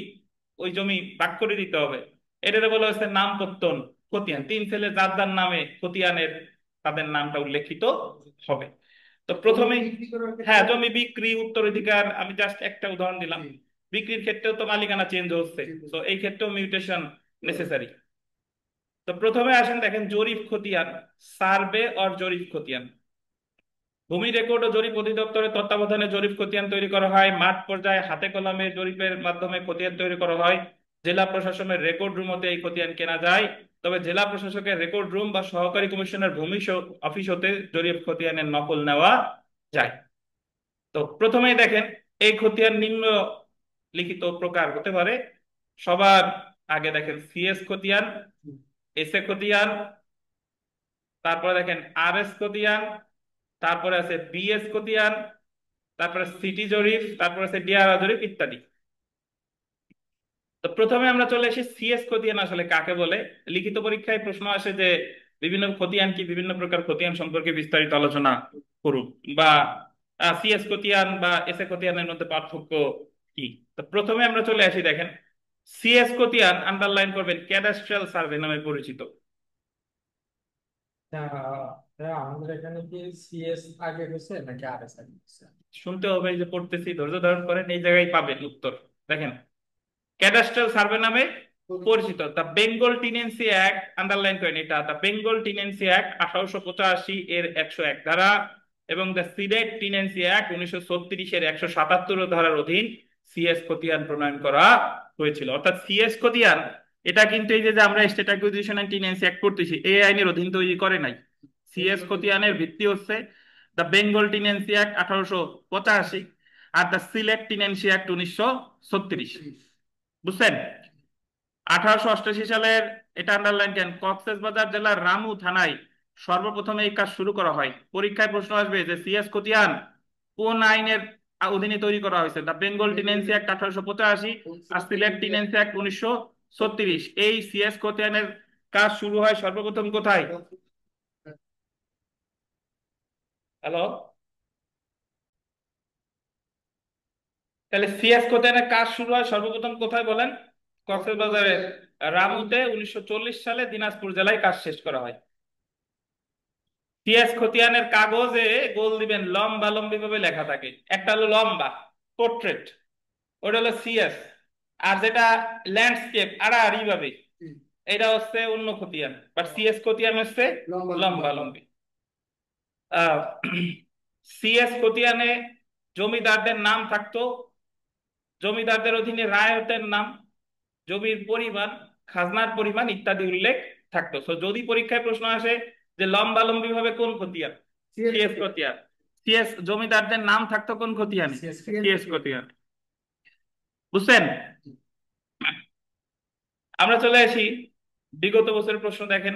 ওই জমি ভাগ করে দিতে হবে। এটাকে বলা হচ্ছে নামপত্তন খতিয়ান। তিন ছেলে যার যার নামে খতিয়ানের তাদের নামটা উল্লেখিত হবে। তো জমি প্রথমেই, বিক্রি করার হ্যাঁ, ক্ষেত্রে জমি বিক্রি, উত্তরাধিকার, আমি জাস্ট একটা উদাহরণ দিলাম। বিক্রির ক্ষেত্রেও তো মালিকানা চেঞ্জ হচ্ছে, তো এই ক্ষেত্রেও মিউটেশন নেসেসারি। তো প্রথমে আসেন দেখেন জরিপ খতিয়ান, সার্ভে আর জরিপ খতিয়ান। ভূমি রেকর্ড ও জরিপ অধিদপ্তরের তত্ত্বাবধানে জরিপ খতিয়ান তৈরি করা হয়। মাঠ পর্যায়ে হাতে কলমে জরিপের মাধ্যমে খতিয়ান তৈরি করা হয়। জেলা প্রশাসনের রেকর্ড রুম হতে এই খতিয়ান কেনা যায়। তবে জেলা প্রশাসকের রেকর্ড রুম বা সহকারী কমিশনার ভূমি অফিস হতে জরিপ খতিয়ানের নকল নেওয়া যায়। তো প্রথমেই দেখেন এই খতিয়ান নিম্ন লিখিত প্রকার হতে পারে। সবার আগে দেখেন সিএস খতিয়ান, এসএ খতিয়ান, তারপরে দেখেন আরএস খতিয়ান, তারপরে আছে বিএস খতিয়ান, তারপরে সিটি জরিপ, তারপরে আছে ডিআরআর জরিপ ইত্যাদি। তো প্রথমে আমরা চলে আসি সিএস খতিয়ান আসলে কাকে বলে। লিখিত পরীক্ষায় প্রশ্ন আসে যে বিভিন্ন খতিয়ান কি, বিভিন্ন প্রকার খতিয়ান সম্পর্কে বিস্তারিত আলোচনা করুন, বা সিএস খতিয়ান বা এসএ খতিয়ানের মধ্যে পার্থক্য কি। তো প্রথমে আমরা চলে আসি দেখেন সিএস খতিয়ান, আন্ডারলাইন করবেন, ক্যাডাস্ট্রাল সার্ভে নামে পরিচিত। আমাদের এখানে কি সিএস আগে হয়েছে নাকি আরএস আগে হয়েছে? শুনতে হবে, এই যে পড়তেছি, ধৈর্য ধারণ করেন, এই জায়গায় পাবেন উত্তর। দেখেন ক্যাডাস্ট্রাল সার্ভে নামে পরিচিত the Bengal tenancy act, underline করেন এটা, দ্য বেঙ্গল টিনেন্সি অ্যাক্ট 1885 এর 101 ধারা এবং দ্য সিলেট টিনেন্সি অ্যাক্ট 1936 এর 177 ধারার অধীন সিএস খতিয়ান প্রণয়ন করা হয়েছিল। অর্থাৎ সিএস খতিয়ান এটা কিন্তু এই যে যে আমরা state acquisition and tenancy act পড়তেছি, এই আইনের অধীন তৈরি করে নাই। সিএস খতিয়ানের ভিত্তি হচ্ছে the Bengal tenancy act 1885 are the Sylhet tenancy act 1936। বুঝছেন? 1888 সালের, এটা আন্ডারলাইন কেন, কক্সবাজার জেলার রামু থানায় সর্বপ্রথম এই কাজ শুরু করা হয়। পরীক্ষায় প্রশ্ন আসবে যে সিএস খতিয়ান কোন আইনের অধীনে তৈরি করা হয়েছে, দ্য বেঙ্গল টিনেন্সি অ্যাক্ট 1885 আর সিলেট টিনেন্সি অ্যাক্ট 1936। এই সিএস খতিয়ানের কাজ শুরু হয় সর্বপ্রথম কোথায়? হ্যালো, তাহলে সিএস খতিয়ানের কাজ শুরু হয় সর্বপ্রথম কোথায় বলেন? কক্সবাজারের রামুতে 1940 সালে দিনাজপুর জেলায় কাজ শেষ করা হয়। সিএস খতিয়ানের কাগজে গোল দিবেন, লম্বা লম্বি ভাবে লেখা থাকে। একটা হলো লম্বা পোর্ট্রেট, ওটা হলো সিএস। আর যেটা ল্যান্ডস্কেপ আড়াআড়ি ভাবে, এটা হচ্ছে অন্য খতিয়ান, বাট সিএস খতিয়ান হচ্ছে লম্বা লম্বি। আহ সিএস খতিয়ানে জমিদারদের নাম থাকতো, জমিদারদের অধীনে রায়তের নাম, জমির পরিমাণ, খাজনার পরিমাণ ইত্যাদি উল্লেখ থাকতো। তো যদি পরীক্ষায় প্রশ্ন আসে যে লম্বালম্বি ভাবে কোন খতিয়ান, সিএস খতিয়ান, সিএস জমিদারদের নাম থাকতো কোন খতিয়ানে, সিএস খতিয়ান। বুঝছেন? আমরা চলে আসি বিগত বছরের প্রশ্ন। দেখেন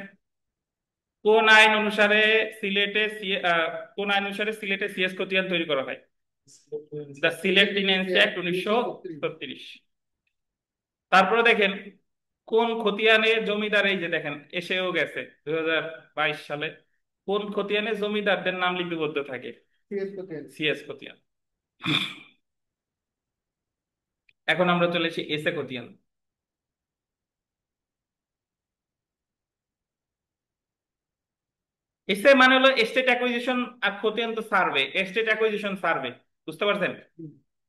কোন আইন অনুসারে সিলেটে কোন আইন অনুসারে সিলেটে সিএস খতিয়ান তৈরি করা হয়? The Sylhet tenancy act 1936। তারপরে দেখেন কোন খতিয়ানে জমিদার, এই যে দেখেন এসেও গেছে 2022 সালে, কোন খতিয়ানে জমিদারদের নাম লিপিবদ্ধ থাকে? সিএস খতিয়ান। এখন আমরা চলে এসেছি এসএ খতিয়ান। এসএ মানে হলো এস্টেট অ্যাকুইজিশন, আর খতিয়ান তো সার্ভে, এস্টেট অ্যাকুইজিশন সার্ভে। বুঝতে পারছেন?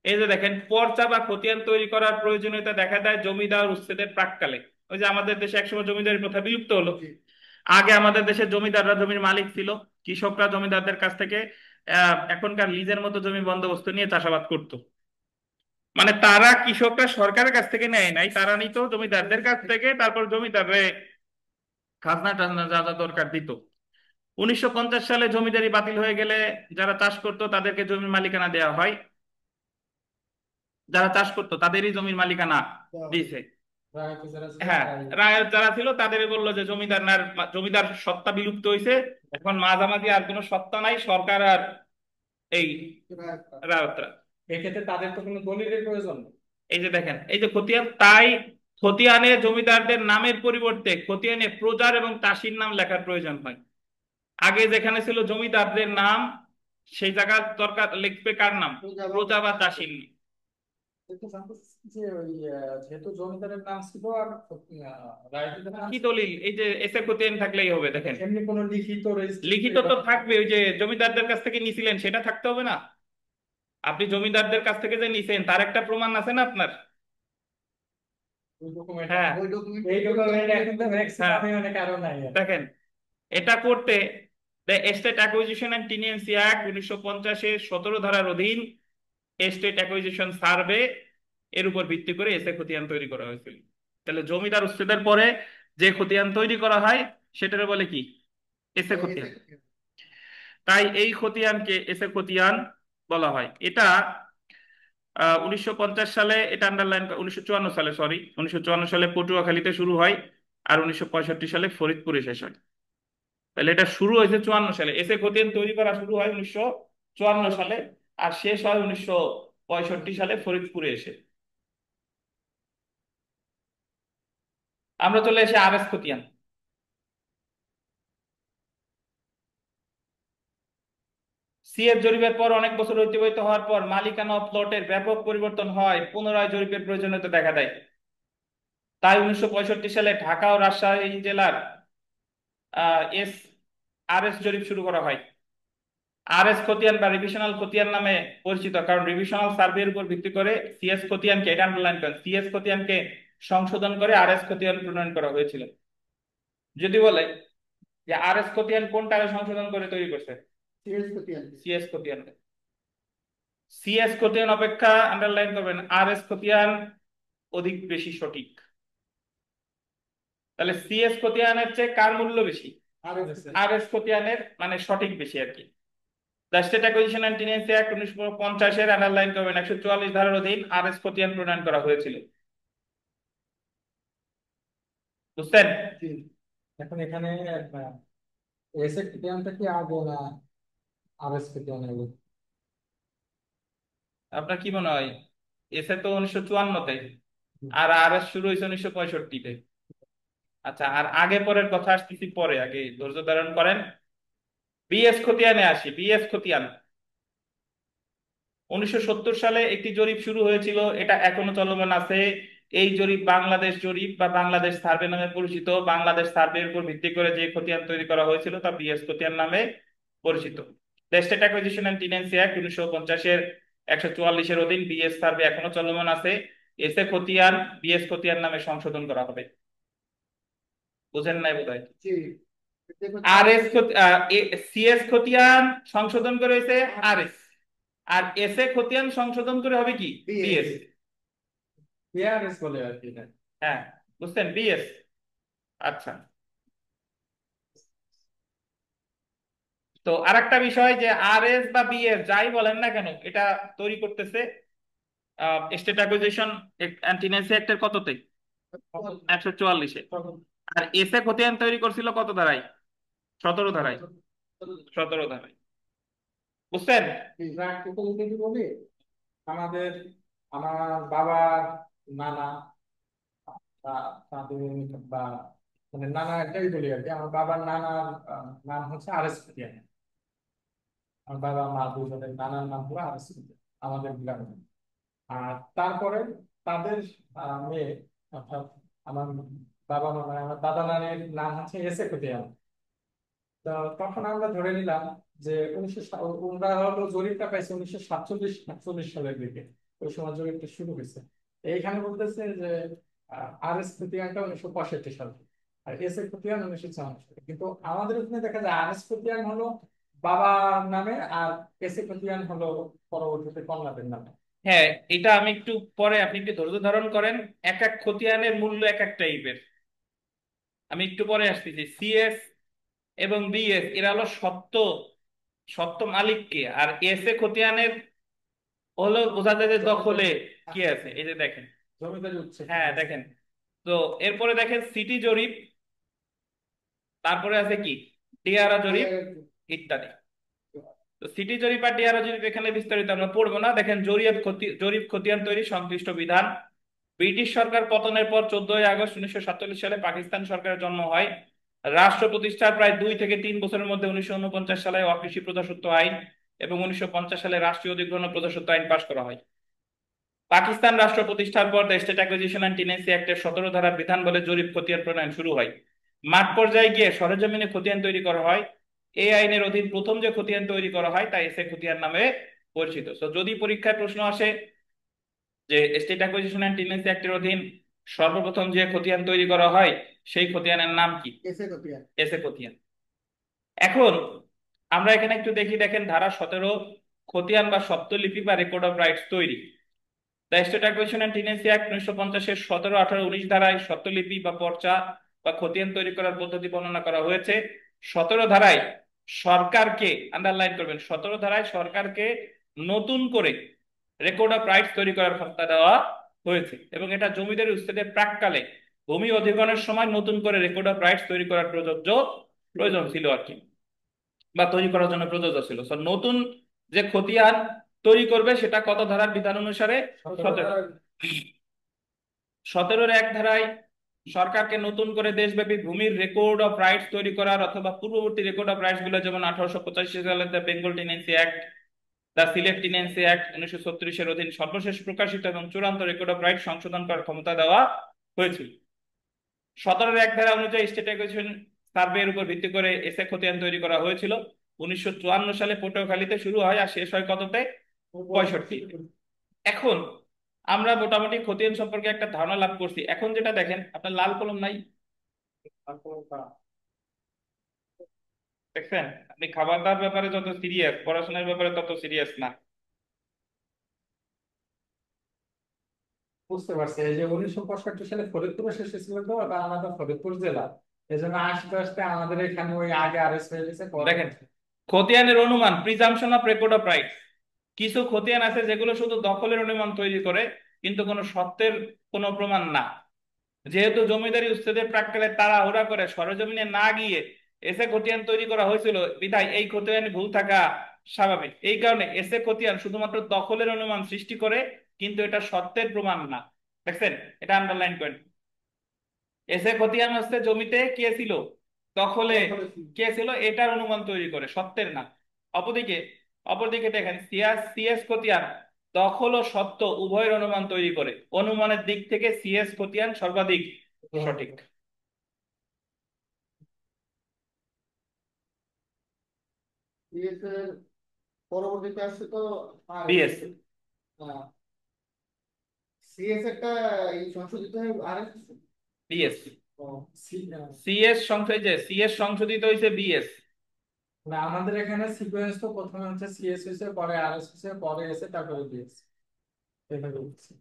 এই যে দেখেন পর্চা বা খতিয়ান তৈরি করার প্রয়োজনীয়তা দেখা দেয় জমিদার উচ্ছেদের প্রাককালে। ওই যে আমাদের দেশে একসময় জমিদারি প্রথা বিলুপ্ত হলো, আগে আমাদের দেশে জমিদাররা জমির মালিক ছিল, কৃষকরা জমিদারদের কাছ থেকে এখনকার লিজের মতো জমি বন্দোবস্ত নিয়ে চাষাবাদ করত। মানে তারা কৃষকরা সরকারের কাছ থেকে নেয় নাই, তারা নিত জমিদারদের কাছ থেকে, তারপর জমিদাররে খাজনা টাজনা যা যা দরকার দিত। 1950 সালে জমিদারি বাতিল হয়ে গেলে যারা চাষ করতো তাদেরকে জমির মালিকানা দেওয়া হয়, যারা চাষ করতো তাদেরই জমির মালিকানা দিয়েছে। রায়ত যারা ছিল হ্যাঁ, তারাই। রায়ত যারা ছিল তাদের বললো যে জমিদার সত্তা বিলুপ্ত হয়েছে, এখন মাঝামাঝি আর কোনো সত্তা নাই, সরকার আর এই রায়তরা। এক্ষেত্রে তাদের তো কোনো দলিলের প্রয়োজন নেই। এই যে দেখেন, এই যে খতিয়ান, তাই খতিয়ানে জমিদারদের নামের পরিবর্তে খতিয়ানে প্রজার এবং চাষির নাম লেখার প্রয়োজন হয়। আগে যেখানে ছিল জমিদারদের নাম, সেই জায়গার দরকার লিখবে কার নাম? প্রজা বা চাষির নাম। কিন্তু জানতে চাচ্ছি যে ওই যেহেতু জমিদারের নাম ছিল আর রায়তের নাম কি ছিল, দলিল? এই যে এসে খতিয়ান থাকলেই হবে, দেখেন। এমনি কোনো লিখিত রেজিস্ট্রি লিখিত তো থাকবে, ওই যে জমিদারদের কাছ থেকে নিছিলেন সেটা থাকতে হবে না? আপনি জমিদারদের কাছ থেকে যে নিছেন তার একটা প্রমাণ আছে না আপনার? ওই ডকুমেন্ট, হ্যাঁ, এই ডকুমেন্ট এখন তো হ্যাঁ, ম্যাক্সিমামই অনেক আরো নাই আর। দেখেন, এটা করতে the estate acquisition and tenancy act 1950-এর 17 ধারার অধীন এস্টেট অ্যাকুইজিশন সার্ভে এর উপর ভিত্তি করে এসে খতিয়ান তৈরি করা হয়েছিল। তাহলে জমিদার উচ্ছেদের পরে যে খতিয়ান তৈরি করা হয় সেটার বলে কি? এসে খতিয়ান। তাই এই খতিয়ানকে এসে খতিয়ান বলা হয়। এটা 1950 সালে, এটা আন্ডারলাইন, 1954 সালে, সরি, 1954 সালে পটুয়াখালীতে শুরু হয়, আর 1965 সালে ফরিদপুরে শেষ হয়। তাহলে এটা শুরু হয়েছে 54 সালে, এসে খতিয়ান তৈরি করা শুরু হয় 1954 সালে, আর শেষ হয় 1965 সালে ফরিদপুরে এসে। আমরা চলে এসে আরএস খতিয়ান। সিএস জরিপের পর অনেক বছর অতিবাহিত হওয়ার পর মালিকানা ও প্লটের ব্যাপক পরিবর্তন হয়, পুনরায় জরিপের প্রয়োজনীয়তা দেখা দেয়। তাই 1965 সালে ঢাকা ও রাজশাহী জেলার এস আরএস জরিপ শুরু করা হয়। আরএস খতিয়ান বা রিভিশনাল খতিয়ান নামে পরিচিত, কারণ রিভিশনাল সার্ভের উপর ভিত্তি করে সিএস খতিয়ানকে, এটা আন্ডারলাইন করেন, সিএস খতিয়ানকে সংশোধন করে আরএস খতিয়ান প্রণয়ন করা হয়েছিল। যদি বলে যে আরএস খতিয়ান কোনটাকে সংশোধন করে তৈরি করছে? সিএস খতিয়ান। সিএস খতিয়ান অপেক্ষা, আন্ডারলাইন করবেন, আরএস খতিয়ান অধিক বেশি সঠিক। তাহলে সিএস খতিয়ানের চেয়ে কার মূল্য বেশি? আরএস খতিয়ানের, মানে সঠিক বেশি আর কি। The state acquisition and tenancy act 1950-এর আন্ডারলাইন করবেন 144 ধারার অধীন আরএস খতিয়ান প্রণয়ন করা হয়েছিল। বুঝছেন? এখন এখানে এসে টিএমটা কি আগে না আরএস টিএম আগে? আপনার কি মনে হয়? এসে তো 1954-তে, আর আরএস শুরু হয়েছে 1965-তে। আচ্ছা, আর আগে পরের কথা আসতেছি পরে, আগে ধৈর্য ধারণ করেন। বিএস খতিয়ানে আসি। বিএস খতিয়ান 1970 সালে একটি জরিপ শুরু হয়েছিল, এটা এখনো চলমান আছে। এই জরিপ বাংলাদেশ জরিপ বা বাংলাদেশ সার্ভে নামে পরিচিত। বাংলাদেশ সার্ভের উপর ভিত্তি করে যে খতিয়ান তৈরি করা হয়েছিল তা বিএস খতিয়ান নামে পরিচিত। The state acquisition and tenancy act 1950-এর 144-এর অধীন বিএস সার্ভে এখনো চলমান আছে। এসে খতিয়ান বিএস খতিয়ান নামে সংশোধন করা হবে। বুঝেন নাই বোধহয়? সিএস খতিয়ান সংশোধন করে হয়েছে আরএস, আর এস এ খতিয়ান সংশোধন করে হবে কি? বিএস। বিআরএস বলে আর কি এটা। হ্যাঁ, বুঝছেন, বিএস। আচ্ছা, তো আরেকটা বিষয় যে আরএস বা বিএস যাই বলেন না কেন, এটা তৈরি করতেছে স্টেট অ্যাকুইজিশন এন্ড টেনেন্সি অ্যাক্টের কততে? 144-এ। আর এস এ খতিয়ান তৈরি করছিল কত ধারায়? 17 ধারায়। 17 ধারায়। বুঝছেন? প্র্যাকটিক্যালি যদি বলি, আমাদের আমার বাবার নানা বা তাদের বা মানে নানা একটাই বলি আর কি, আমার বাবার নানার নাম হচ্ছে আরএস পটিয়া। আমার বাবা মা দুজনের নানার নাম হলো আরএস পটিয়া আমাদের গ্রামে। আর তারপরে তাদের মেয়ে, অর্থাৎ আমার বাবা মা মানে আমার দাদা নানির নাম হচ্ছে এস এ পটিয়া। তো তখন আমরা ধরে নিলাম যে ওনারা হলো জরিপটা পাইছে 1947-48 সালের দিকে। ওই সময় জরিপটা শুরু হয়েছে। এইখানে বলতেছে যে আর এস খতিয়ানটা 1965 সালে, আর এস এ খতিয়ান 1954 সালে। কিন্তু আমাদের এখানে দেখা যায় আর এস খতিয়ান হলো বাবার নামে, আর এস এ খতিয়ান হলো পরবর্তীতে কন্যাদের নামে। হ্যাঁ, এটা আমি একটু পরে, আপনি একটু ধৈর্য ধারণ করেন। এক এক খতিয়ানের মূল্য এক এক টাইপের, আমি একটু পরে আসতেছি। সিএস এবং বিএস এরা হলো সত্ত্ব, সত্ত্ব মালিককে, আর এস এ খতিয়ানের হলো বোঝা যায় যে দখলে কি আছে, এই যে দেখেন। জমিদারি উঠছে কি হ্যাঁ আছে। দেখেন। তো এরপরে দেখেন সিটি জরিপ, তারপরে আছে কি ডিআরআ জরিপ ইত্যাদি। তো সিটি জরিপ আর ডিআরআ জরিপ এখানে বিস্তারিত আমরা পড়বো না। দেখেন জরিপ খতিয়ান তৈরি সংশ্লিষ্ট বিধান। ব্রিটিশ সরকার পতনের পর 14 আগস্ট 1947 সালে পাকিস্তান সরকারের জন্ম হয়। রাষ্ট্র প্রতিষ্ঠার প্রায় 2 থেকে 3 বছরের মধ্যে 1949 সালে অকৃষি প্রজাস্বত্ব আইন এবং 1950 সালে রাষ্ট্রীয় অধিগ্রহণ ও প্রজাস্বত্ব আইন পাশ করা হয়। পাকিস্তান রাষ্ট্র প্রতিষ্ঠার পর দ্য স্টেট অ্যাকুইজিশন অ্যান্ড টেনেন্সি অ্যাক্টের 17 ধারা বিধান বলে জরিপ খতিয়ান প্রণয়ন শুরু হয়। মাঠ পর্যায়ে গিয়ে সরেজমিনে খতিয়ান তৈরি করা হয়। এই আইনের অধীন প্রথম যে খতিয়ান তৈরি করা হয় তা এসএ খতিয়ান নামে পরিচিত। তো যদি পরীক্ষায় প্রশ্ন আসে যে স্টেট অ্যাকুইজিশন অ্যান্ড টেনেন্সি অ্যাক্টের অধীন সর্বপ্রথম যে খতিয়ান তৈরি করা হয় সেই খতিয়ানের নাম কি? এসে কপিয়া। এসএ খতিয়ান। এখন আমরা এখানে একটু দেখি, দেখেন ধারা 17, খতিয়ান বা স্বত্বলিপি বা রেকর্ড অফ রাইটস তৈরি। The state acquisition and tenancy act 1950-এর 17, 18, 19 ধারায় স্বত্বলিপি বা পর্চা বা খতিয়ান তৈরি করার পদ্ধতি বর্ণনা করা হয়েছে। 17 ধারায় সরকারকে, আন্ডারলাইন করবেন, 17 ধারায় সরকারকে নতুন করে রেকর্ড অফ রাইটস তৈরি করার ক্ষমতা দেওয়া হয়েছে, এবং এটা জমিদারি উচ্ছেদের প্রাককালে ভূমি অধিগ্রহণের সময় নতুন করে রেকর্ড অফ রাইটস তৈরি করার প্রয়োজন ছিল আর কি, বা তৈরি করার জন্য প্রযোজ্য ছিল। So, নতুন যে খতিয়ান তৈরি করবে সেটা কত ধারার বিধান অনুসারে? 17। 17-এর 1 ধারায় সরকারকে নতুন করে দেশব্যাপী ভূমির রেকর্ড অফ রাইটস তৈরি করার অথবা পূর্ববর্তী রেকর্ড অফ রাইটস গুলো, যেমন 1885 সালের the Bengal tenancy act, the Sylhet tenancy act 1936-এর অধীন সর্বশেষ প্রকাশিত এবং চূড়ান্ত রেকর্ড অফ রাইট সংশোধন করার ক্ষমতা দেওয়া হয়েছিল। 17-এর 1 ধারা অনুযায়ী স্টেট অ্যাকুইজিশন সার্ভে এর উপর ভিত্তি করে এসএ খতিয়ান তৈরি করা হয়েছিল। 1954 সালে পটুয়াখালীতে শুরু হয় আর শেষ হয় কততে? 65। এখন আমরা মোটামুটি খতিয়ান সম্পর্কে একটা ধারণা লাভ করছি। এখন যেটা দেখেন, আপনার লাল কলম নাই দেখছেন? আপনি খাবার দাবার ব্যাপারে যত সিরিয়াস, পড়াশোনার ব্যাপারে তত সিরিয়াস না। বুঝতে পারছি, এই যে 1965 সালে ফরিদপুরে শেষ হয়েছিল, তো ওটা আমাদের ফরিদপুর জেলা। এই জন্য আস্তে আস্তে আমাদের এখানে ওই আগে আরএস হয়ে গেছে পরে দেখেন, খতিয়ানের অনুমান, presumption of record of rights. কিছু খতিয়ান আছে যেগুলো শুধু দখলের অনুমান তৈরি করে, কিন্তু কোনো সত্যের কোনো প্রমাণ না। যেহেতু জমিদারি উচ্ছেদের প্রাক্কালে তাড়াহুড়া করে সরেজমিনে না গিয়ে এসে খতিয়ান তৈরি করা হয়েছিল, বিধায় এই খতিয়ান ভুল থাকা স্বাভাবিক। এই কারণে এসে খতিয়ান শুধুমাত্র দখলের অনুমান সৃষ্টি করে, কিন্তু এটা সত্যের প্রমাণ না। দেখছেন? এটা আন্ডারলাইন করেন। এসে খতিয়ান হচ্ছে জমিতে কে ছিল, দখলে দখলে ছিল। কে ছিল এটার অনুমান তৈরি করে, সত্যের না। অপরদিকে অপরদিকে দেখেন সিএস সিএস খতিয়ান দখল ও সত্য উভয়ের অনুমান তৈরি করে। অনুমানের দিক থেকে সিএস খতিয়ান সর্বাধিক সঠিক। সিএস এর পরবর্তীতে আসছে তো আরএস। বিএস। সিএস একটা এই সংশোধিত হয়ে আরএস। বিএস। ও, সিএস সংশোধিত, সিএস সংশোধিত হয়েছে বিএস। না, আমাদের এখানে সিকোয়েন্স তো প্রথমে হচ্ছে সিএস হয়েছে, পরে আরএস হয়েছে, পরে এসে তারপরে বিএস, এভাবে হচ্ছে।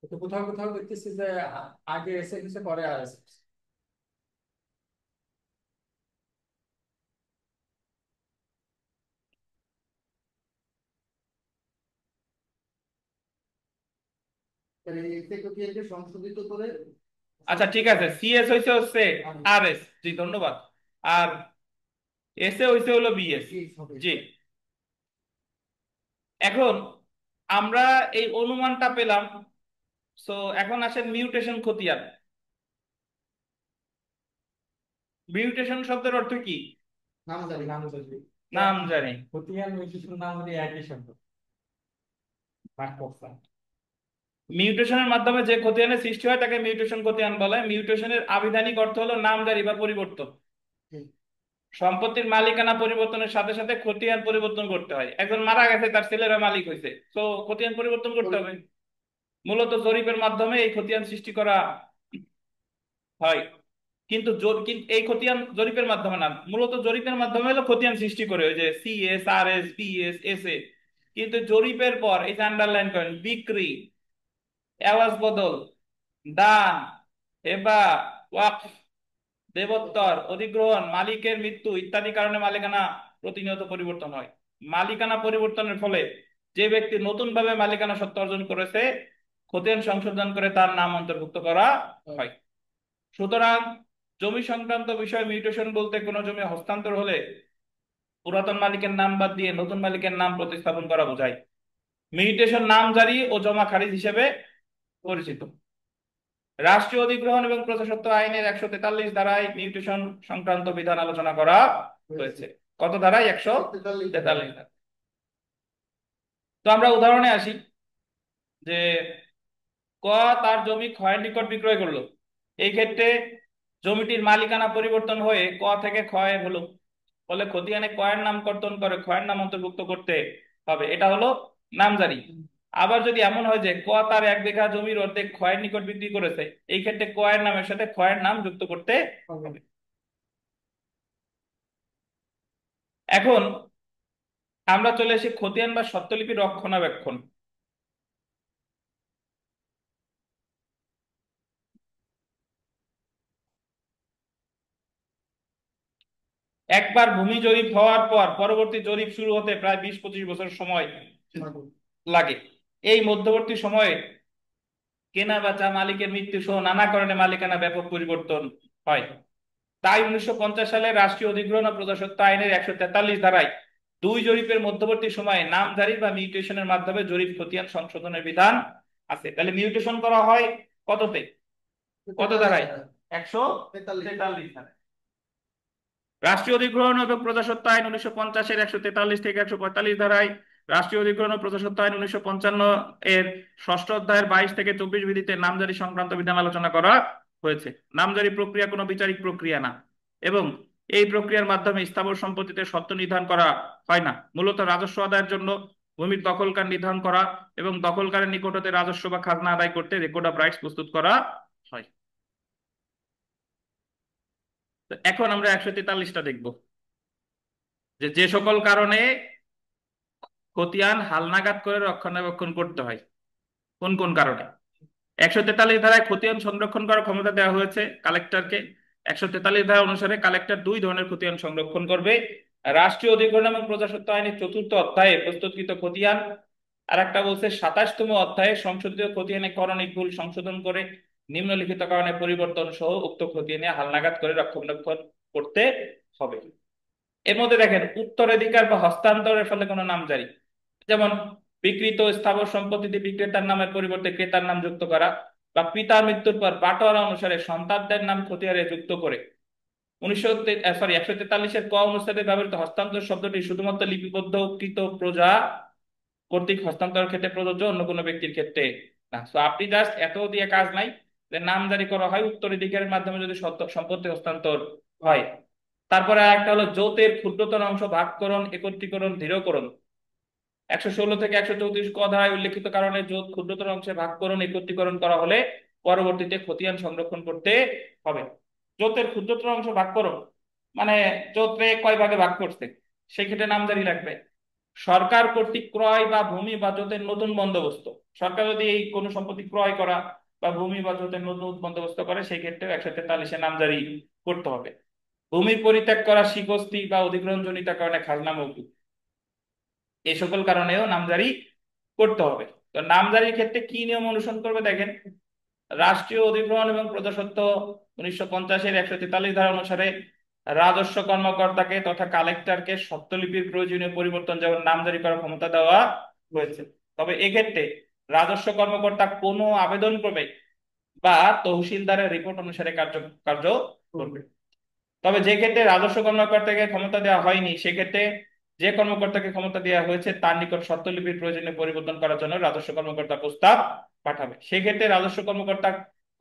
তো কোথাও কোথাও দেখতেছি যে আগে এসে হয়েছে পরে আরএস। তাহলে এসে কোটিয়াকে সংশোধিত করে আচ্ছা ঠিক আছে, সিএস হয়েছে হচ্ছে আর এস, জি ধন্যবাদ। আর এস এ হয়েছে হলো বিএস। জি। এখন আমরা এই অনুমানটা পেলাম। সো এখন আসেন মিউটেশন খতিয়ান। মিউটেশন শব্দের অর্থ কি? নাম জানি, নাম জানি। নাম জানি। খতিয়ান মিউটেশন নাম জানি, একই শব্দ, ভাগ করতাম। মিউটেশনের মাধ্যমে যে খতিয়ানের সৃষ্টি হয় তাকে মিউটেশন খতিয়ান বলে। মিউটেশনের আবিধানিক অর্থ হলো নামজারি বা পরিবর্তন। সম্পত্তির মালিকানা পরিবর্তনের সাথে সাথে খতিয়ান পরিবর্তন করতে হয়। একজন মারা গেছে, তার ছেলেরা মালিক হয়েছে, তো খতিয়ান পরিবর্তন করতে হবে। মূলত জরিপের মাধ্যমে এই খতিয়ান সৃষ্টি করা হয়। কিন্তু এই খতিয়ান জরিপের মাধ্যমে না, মূলত জরিপের মাধ্যমে হলো খতিয়ান সৃষ্টি করে, ওই যে CS R S BS S A. কিন্তু জরিপের পর এই যে আন্ডারলাইন করেন, বিক্রি, এওয়াজ বদল, দান, হেবা, ওয়াকফ, দেবোত্তর, অধিগ্রহণ, মালিকের মৃত্যু ইত্যাদি কারণে মালিকানা প্রতিনিয়ত পরিবর্তন হয়। মালিকানা পরিবর্তনের ফলে যে ব্যক্তি নতুন ভাবে মালিকানা সত্ত্ব অর্জন করেছে, খতিয়ান সংশোধন করে তার নাম অন্তর্ভুক্ত করা হয়। সুতরাং জমি সংক্রান্ত বিষয় মিউটেশন বলতে কোনো জমি হস্তান্তর হলে পুরাতন মালিকের নাম বাদ দিয়ে নতুন মালিকের নাম প্রতিস্থাপন করা বোঝায়। মিউটেশন নামজারি ও জমা খারিজ হিসেবে পরিচিত। রাষ্ট্রীয় অধিগ্রহণ এবং প্রজাস্বত্ব আইনের 143 ধারায় মিউটেশন সংক্রান্ত বিধান আলোচনা করা হয়েছে। কত ধারায়? 143 ধারায়। তো আমরা উদাহরণে আসি যে ক তার জমি ক্ষয়ের নিকট বিক্রয় করলো। এই ক্ষেত্রে জমিটির মালিকানা পরিবর্তন হয়ে ক থেকে ক্ষয় হলো, ফলে খতিয়ানে কয়ের নাম কর্তন করে ক্ষয়ের নাম অন্তর্ভুক্ত করতে হবে, এটা হলো নামজারি। আবার যদি এমন হয় যে ক তার 1 বিঘা জমির অর্ধেক ক্ষয়ের নিকট বিক্রি করেছে, এই ক্ষেত্রে কয়ের নামের সাথে ক্ষয়ের নাম যুক্ত করতে হবে। এখন আমরা চলে আসি খতিয়ান বা স্বত্বলিপি রক্ষণাবেক্ষণ। একবার ভূমি জরিপ হওয়ার পর পরবর্তী জরিপ শুরু হতে প্রায় 20-25 বছর সময় লাগে। এই মধ্যবর্তী সময়ে কেনা বেচা, মালিকের মৃত্যু সহ নানা কারণে মালিকানা ব্যাপক পরিবর্তন হয়। তাই 1950 সালে রাষ্ট্রীয় অধিগ্রহণ ও প্রজাস্বত্ব আইনের 143 ধারায় 2 জরিপের মধ্যবর্তী সময়ে নামজারি বা মিউটেশনের মাধ্যমে জরিপ খতিয়ান সংশোধনের বিধান আছে। তাহলে মিউটেশন করা হয় কততে, কত ধারায়? 143 ধারায়। রাষ্ট্রীয় অধিগ্রহণ এবং প্রজাস্বত্ব আইন 1950-এর 143 থেকে 145 ধারায়, রাষ্ট্রীয় অধিগ্রহণ ও প্রজাস্বত্ব আইন 1955 এর ষষ্ঠ অধ্যায়ের 22 থেকে 24 বিধিতে নামজারি সংক্রান্ত বিধান আলোচনা করা হয়েছে। নামজারি প্রক্রিয়া কোনো বিচারিক প্রক্রিয়া না এবং এই প্রক্রিয়ার মাধ্যমে স্থাবর সম্পত্তিতে সত্ত্ব নির্ধারণ করা হয় না। মূলত রাজস্ব আদায়ের জন্য ভূমির দখলকার নির্ধারণ করা এবং দখলকারের নিকট হতে রাজস্ব বা খাজনা আদায় করতে রেকর্ড অফ রাইটস প্রস্তুত করা হয়। তো এখন আমরা 143টা দেখবো, যে যে সকল কারণে খতিয়ান হালনাগাদ করে রক্ষণাবেক্ষণ করতে হয়। কোন কোন কারণে? 143 ধারায় খতিয়ান সংরক্ষণ করার ক্ষমতা দেওয়া হয়েছে কালেক্টরকে। 143 ধারা অনুসারে কালেক্টর 2 ধরনের খতিয়ান সংরক্ষণ করবে: রাষ্ট্রীয় অধিগ্রহণ এবং প্রজাস্বত্ব আইনের 4র্থ অধ্যায়ে প্রস্তুতকৃত খতিয়ান, আর একটা বলছে 27তম অধ্যায়ে সংশোধিত খতিয়ানে করণিক ভুল সংশোধন করে নিম্নলিখিত কারণে পরিবর্তন সহ উক্ত খতিয়ানে হালনাগাদ করে রক্ষণাবেক্ষণ করতে হবে। এর মধ্যে দেখেন, উত্তরাধিকার বা হস্তান্তরের ফলে কোনো নামজারি, যেমন বিক্রিত স্থাবর সম্পত্তিতে বিক্রেতার নামের পরিবর্তে ক্রেতার নাম যুক্ত করা, বা পিতার মৃত্যুর পর বাটোয়ারা অনুসারে সন্তানদের নাম খতিয়ানে যুক্ত করে। 143-এর ক অনুচ্ছেদে ব্যবহৃত হস্তান্তর শব্দটি শুধুমাত্র লিপিবদ্ধকৃত প্রজা কর্তৃক হস্তান্তরের ক্ষেত্রে প্রযোজ্য, অন্য কোনো ব্যক্তির ক্ষেত্রে না। তো আপনি জাস্ট এত দিয়ে কাজ নাই, যে নামজারি করা হয় উত্তরাধিকারের মাধ্যমে যদি সম্পত্তি হস্তান্তর হয়। তারপরে একটা হলো যৌতের ক্ষুদ্রতর অংশ ভাগকরণ, একত্রীকরণ, দৃঢ়করণ। 116 থেকে 134 ক ধারায় উল্লেখিত কারণে যৌত ক্ষুদ্রতর অংশে ভাগকরণ, একত্রীকরণ করা হলে পরবর্তীতে খতিয়ান সংরক্ষণ করতে হবে। যৌতের ক্ষুদ্রতর অংশ ভাগকরণ মানে যৌতে কয় ভাগে ভাগ করছে, সেক্ষেত্রে নামজারি লাগবে। সরকার কর্তৃক ক্রয় বা ভূমি বা যৌতের নতুন বন্দোবস্ত, সরকার যদি এই কোনো সম্পত্তি ক্রয় করা বা ভূমি বা যৌতের নতুন বন্দোবস্ত করে, সেই ক্ষেত্রে 143-এ নামজারি করতে হবে। ভূমি পরিত্যাগ করা, শিকস্তি বা অধিগ্রহণ জনিত কারণে খাজনা মওকুফ, এই সকল কারণেও নামজারি করতে হবে। তো নামজারির ক্ষেত্রে কি নিয়ম অনুসরণ করবে দেখেন, রাষ্ট্রীয় অধিগ্রহণ এবং প্রজাস্বত্ব 1950-এর 143 ধারা অনুসারে রাজস্ব কর্মকর্তাকে তথা কালেক্টরকে স্বত্বলিপির প্রয়োজনীয় পরিবর্তন যেমন নামজারি করার ক্ষমতা দেওয়া হয়েছে। তবে এক্ষেত্রে রাজস্ব কর্মকর্তা কোনো আবেদন ক্রমে বা তহসিলদারের রিপোর্ট অনুসারে কার্য কার্য করবে। তবে যে ক্ষেত্রে রাজস্ব কর্মকর্তাকে ক্ষমতা দেওয়া হয়নি, সেক্ষেত্রে যে কর্মকর্তাকে ক্ষমতা দেওয়া হয়েছে তার নিকট স্বত্বলিপির প্রয়োজনীয় পরিবর্তন করার জন্য রাজস্ব কর্মকর্তা প্রস্তাব পাঠাবে। সেক্ষেত্রে রাজস্ব কর্মকর্তা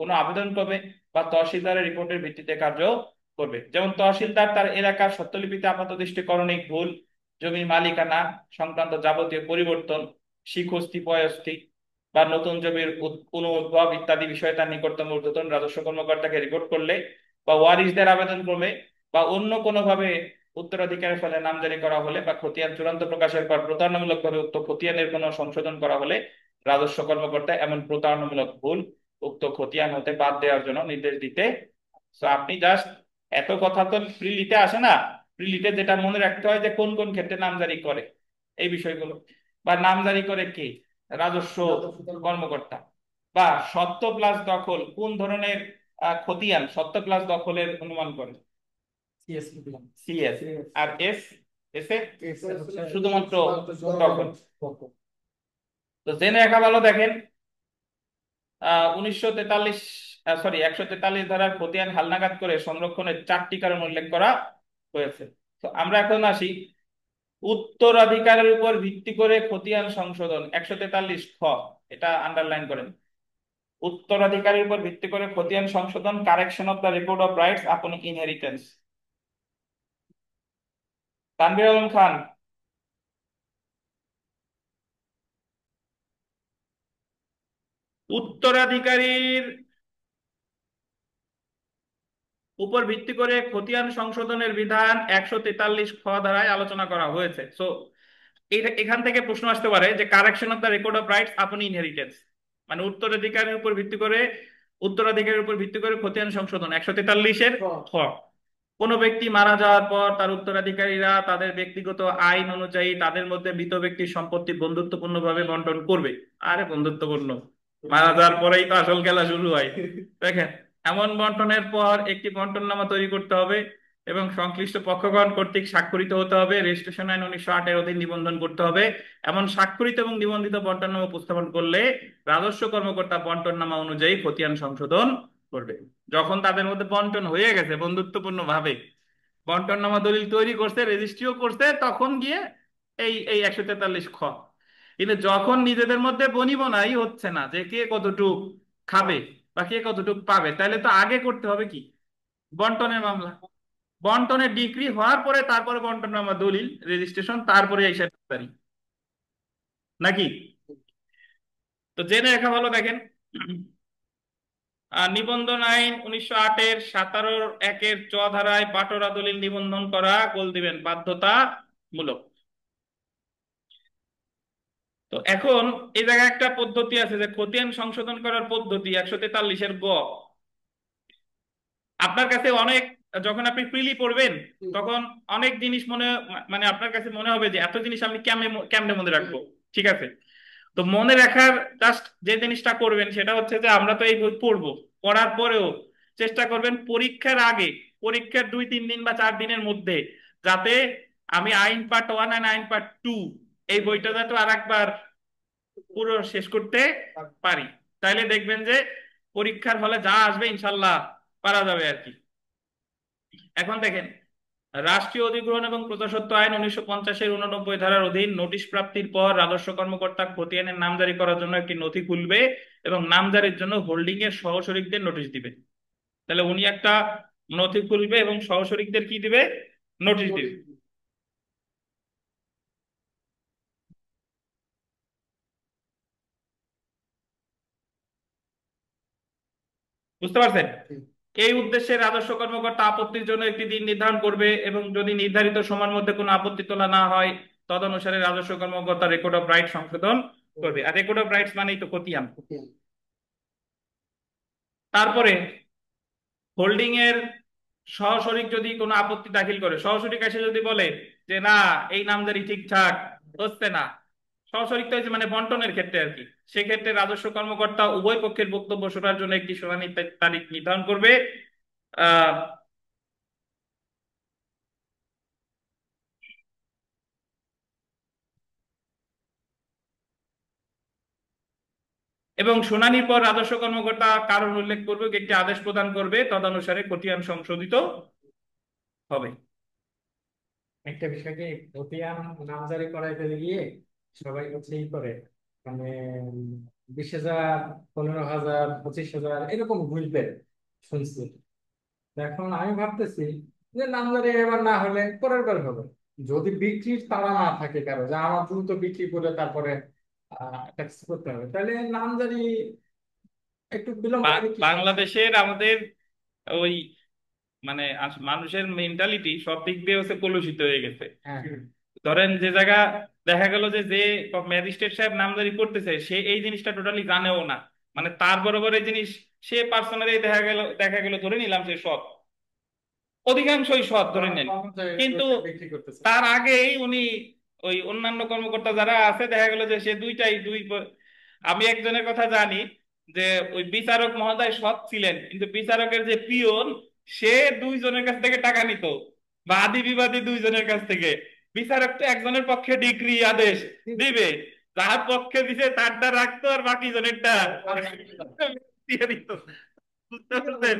কোনো আবেদন করবে বা তহসিলদারের রিপোর্টের ভিত্তিতে কার্য করবে। যেমন তহসিলদার তার এলাকার স্বত্বলিপিতে আপাতদৃষ্টি করণিক ভুল, জমির মালিকানা সংক্রান্ত যাবতীয় পরিবর্তন, শিখস্তি, পয়স্তি বা নতুন জমির পুনঃউদ্ভব ইত্যাদি বিষয়ে তার নিকটতম ঊর্ধ্বতন রাজস্ব কর্মকর্তাকে রিপোর্ট করলে, বা ওয়ারিশদের আবেদন ক্রমে বা অন্য কোনোভাবে উত্তরাধিকারের ফলে নামজারি করা হলে বা খতিয়ান চূড়ান্ত প্রকাশের পর প্রতারণামূলকভাবে উক্ত খতিয়ানের কোনো সংশোধন করা হলে রাজস্ব কর্মকর্তা এমন প্রতারণামূলক ভুল উক্ত খতিয়ান হতে বাদ দেওয়ার জন্য নির্দেশ দিতে। তো আপনি জাস্ট, এত কথা তো প্রিলিতে আসে না। প্রিলিতে যেটা মনে রাখতে হয় যে কোন কোন ক্ষেত্রে নামজারি করে এই বিষয়গুলো, বা নামজারি করে কে, রাজস্ব কর্মকর্তা। বা সত্ত্ব প্লাস দখল কোন ধরনের খতিয়ান সত্ত্ব প্লাস দখলের অনুমান করে, সিএসপি দিলাম। CS. CS R S, S A হচ্ছে শুধুমাত্র শুধুমাত্র দখল। জনগণ কত। তো জেনে রাখা ভালো, দেখেন 1943, সরি 143 ধারার খতিয়ান হালনাগাদ করে সংরক্ষণের 4টি কারণ উল্লেখ করা হয়েছে। তো আমরা এখন আসি উত্তরাধিকারের উপর ভিত্তি করে খতিয়ান সংশোধন 143 খ, এটা আন্ডারলাইন করেন। উত্তরাধিকারের উপর ভিত্তি করে খতিয়ান সংশোধন, correction of the record of rights আপন ইনহেরিটেন্স। তানভীর আলম খান। উত্তরাধিকারীর উপর ভিত্তি করে খতিয়ান সংশোধনের বিধান 143 খ ধারায় আলোচনা করা হয়েছে। সো এখান থেকে প্রশ্ন আসতে পারে যে correction of the record of rights আপন ইনহেরিটেন্স, মানে উত্তরাধিকারের উপর ভিত্তি করে খতিয়ান সংশোধন 143-এর খ। কোন ব্যক্তি মারা যাওয়ার পর তার উত্তরাধিকারীরা তাদের ব্যক্তিগত আইন অনুযায়ী তাদের মধ্যে মৃত ব্যক্তির সম্পত্তি বন্ধুত্বপূর্ণভাবে বন্টন করবে। আরে বন্ধুত্বপূর্ণ, মারা যাওয়ার পরেই তো আসল খেলা শুরু হয়। দেখেন, এমন বন্টনের পর একটি বন্টননামা তৈরি করতে হবে এবং সংশ্লিষ্ট পক্ষগণ কর্তৃক স্বাক্ষরিত হতে হবে। রেজিস্ট্রেশন আইন 1908-এর অধীন নিবন্ধন করতে হবে। এমন স্বাক্ষরিত এবং নিবন্ধিত বন্টননামা উপস্থাপন করলে রাজস্ব কর্মকর্তা বন্টননামা অনুযায়ী খতিয়ান সংশোধন করবে। যখন তাদের মধ্যে বন্টন হয়ে গেছে বন্ধুত্বপূর্ণ ভাবে, বন্টননামা দলিল তৈরি করছে, রেজিস্ট্রিও করছে, তখন গিয়ে এই 143 খ। কিন্তু যখন নিজেদের মধ্যে বনিবনাই হচ্ছে না যে কে কতটুক খাবে বা কে কতটুক পাবে, তাহলে তো আগে করতে হবে কি, বন্টনের মামলা। বন্টনের ডিক্রি হওয়ার পরে তারপরে বন্টননামা দলিল রেজিস্ট্রেশন, তারপরে এই তারিখ, নাকি? তো জেনে রাখা ভালো, দেখেন নিবন্ধন আইন 1908-এর 17-1-এর ধারায় বাটোরা দলিল নিবন্ধন করা, গোল দিবেন, বাধ্যতামূলক। তো এখন এই জায়গায় একটা পদ্ধতি আছে যে খতিয়ান সংশোধন করার পদ্ধতি 143-এর গ। আপনার কাছে অনেক, যখন আপনি প্রিলি পড়বেন তখন অনেক জিনিস মানে আপনার কাছে মনে হবে যে এত জিনিস আমি কেমনে কেমনে মনে রাখবো। ঠিক আছে, তো মনে রাখার জাস্ট যে জিনিসটা করবেন সেটা হচ্ছে যে আমরা তো এই বই পড়বো, পড়ার পরেও চেষ্টা করবেন পরীক্ষার আগে, পরীক্ষার 2-3 দিন বা 4 দিনের মধ্যে, যাতে আমি আইন পার্ট 1 আর আইন পার্ট 2 এই বইটা যাতে আর একবার পুরো শেষ করতে পারি। তাইলে দেখবেন যে পরীক্ষার হলে যা আসবে ইনশাল্লাহ পারা যাবে আর কি। এখন দেখেন, রাষ্ট্রীয় অধিগ্রহণ এবং প্রজাস্বত্ব আইন 1950-এর 89 ধারার অধীন নোটিশ প্রাপ্তির পর রাজস্ব কর্মকর্তা খতিয়ানের নামজারি করার জন্য একটি নথি খুলবে এবং নামজারির জন্য হোল্ডিং এর সহশরিকদের নোটিশ দিবে। তাহলে উনি একটা নথি খুলবে এবং সহশরিকদের কি দিবে, নোটিশ দিবে। বুঝতে পারছেন? এই উদ্দেশ্যে রাজস্ব কর্মকর্তা আপত্তির জন্য একটি দিন নির্ধারণ করবে এবং যদি নির্ধারিত সময়ের মধ্যে কোনো আপত্তি তোলা না হয় তদনুসারে রাজস্ব কর্মকর্তা রেকর্ড অফ রাইট সংশোধন করবে। আর রেকর্ড অফ রাইটস মানেই তো খতিয়ান। তারপরে হোল্ডিং এর সহশরিক যদি কোনো আপত্তি দাখিল করে, সহশরিক এসে যদি বলে যে না এই নামজারি ঠিকঠাক হচ্ছে না, সহশরিক তো হয়েছে মানে বন্টনের ক্ষেত্রে আর কি, সেক্ষেত্রে রাজস্ব কর্মকর্তা উভয় পক্ষের বক্তব্য শোনার জন্য একটি শুনানির তারিখ নির্ধারণ করবে। আহ এবং শুনানির পর রাজস্ব কর্মকর্তা কারণ উল্লেখ করবে, একটি আদেশ প্রদান করবে, তদনুসারে খতিয়ান সংশোধিত হবে। একটা বিষয় কি, খতিয়ান নামজারি করাইতে গিয়ে সবাই হচ্ছে ই করে, মানে 20,000, 15,000, 25,000 এরকম ভুলবে শুনছি। এখন আমি ভাবতেছি যে নামজারি এবার না হলে পরের বার হবে, যদি বিক্রির তাড়া না থাকে কারো, যে আমার দ্রুত বিক্রি করে তারপরে ট্যাক্স করতে হবে, তাহলে নামজারি একটু বিলম্ব হলে কি সমস্যা? বাংলাদেশের আমাদের ওই মানে মানুষের মেন্টালিটি সব দিক দিয়ে হচ্ছে কলুষিত হয়ে গেছে। হ্যাঁ, ধরেন যে জায়গা দেখা গেল যে যে ম্যাজিস্ট্রেট সাহেব নামজারি করতেছে সে এই জিনিসটা টোটালি জানেও না, মানে তার বরাবর এই জিনিস সে পার্সোনালি দেখা গেল ধরে নিলাম সে সৎ, অধিকাংশই সৎ ধরে নেন, কর্মচারী কিন্তু বিক্রি করতেছে। তার আগেই উনি ওই অন্যান্য কর্মকর্তা যারা আছে দেখা গেল যে সে আমি একজনের কথা জানি যে ওই বিচারক মহোদয় সৎ ছিলেন কিন্তু বিচারকের যে পিয়ন সে দুইজনের কাছ থেকে টাকা নিত, বাদী বিবাদী দুইজনের কাছ থেকে। বিচারক তো একজনের পক্ষে ডিগ্রি আদেশ দিবে, যার পক্ষে দিছে তারটা রাখতো আর বাকি জনেরটা দিয়ে দিত। বুঝতে পারছেন?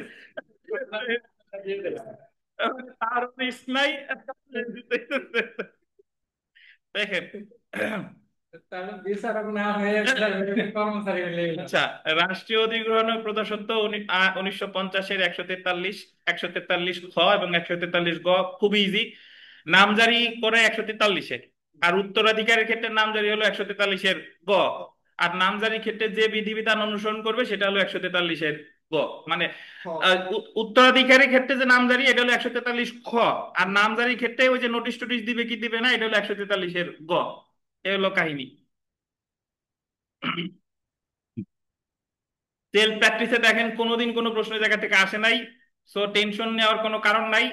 তার অফিস নাই, দেখেন। তাহলে বিচারক না হয়ে কর্মচারী হলে আচ্ছা, রাষ্ট্রীয় অধিগ্রহণ ও প্রজাস্বত্ব 1950-এর 143 খ এবং 143 গ খুবই ইজি। নামজারি করে 143-এ, আর উত্তরাধিকারের ক্ষেত্রে নামজারি হলো 143-এর গ, আর নামজারির ক্ষেত্রে যে বিধিবিধান অনুসরণ করবে সেটা হলো 143-এর গ। মানে উত্তরাধিকারের ক্ষেত্রে যে নামজারি এটা হলো 143 খ, আর নামজারির ক্ষেত্রে ওই যে নোটিশ টোটিশ দিবে কি দিবে না এটা হলো 143-এর গ। এ হলো কাহিনী। সেলফ প্র্যাকটিসে দেখেন কোনোদিন কোনো প্রশ্নের জায়গা থেকে আসে নাই, সো টেনশন নেওয়ার কোনো কারণ নাই।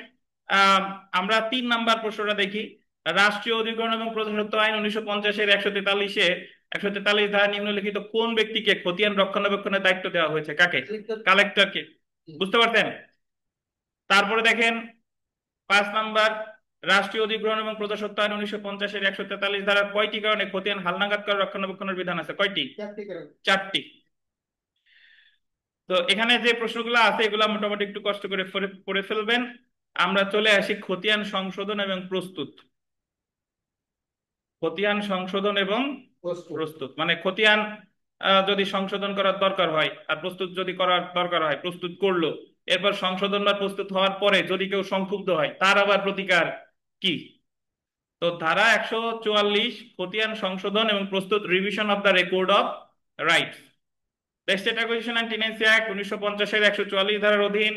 আহ, আমরা 3 নাম্বার প্রশ্নটা দেখি। রাষ্ট্রীয় অধিগ্রহণ এবং প্রজাস্বত্ব আইন 1950-এর 143 ধারা নিম্নলিখিত কোন ব্যক্তিকে খতিয়ান রক্ষণাবেক্ষণের দায়িত্ব দেওয়া হয়েছে? কাকে? কালেক্টরকে। বুঝতে পারতেন? তারপরে দেখেন 5 নাম্বার, রাষ্ট্রীয় অধিগ্রহণ এবং প্রজাস্বত্ব আইন 1950-এর 143 ধারার কয়টি কারণে খতিয়ান হালনাগাদ করে রক্ষণাবেক্ষণের বিধান আছে? কয়টি? 4টি। তো এখানে যে প্রশ্নগুলো আছে এগুলো মোটামুটি একটু কষ্ট করে পড়ে ফেলবেন। আমরা চলে আসি খতিয়ান সংশোধন এবং প্রস্তুত। খতিয়ান সংশোধন এবং প্রস্তুত। প্রস্তুত মানে খতিয়ান যদি সংশোধন করার দরকার হয় আর প্রস্তুত যদি করার দরকার হয়, প্রস্তুত করলো, এরপর সংশোধন বা প্রস্তুত হওয়ার পরে যদি কেউ সংক্ষুব্ধ হয় তার আবার প্রতিকার কি? তো ধারা 144 খতিয়ান সংশোধন এবং প্রস্তুত, revision of the record of rights. State acquisition and tenancy act 1950-এর 144 ধারার অধীন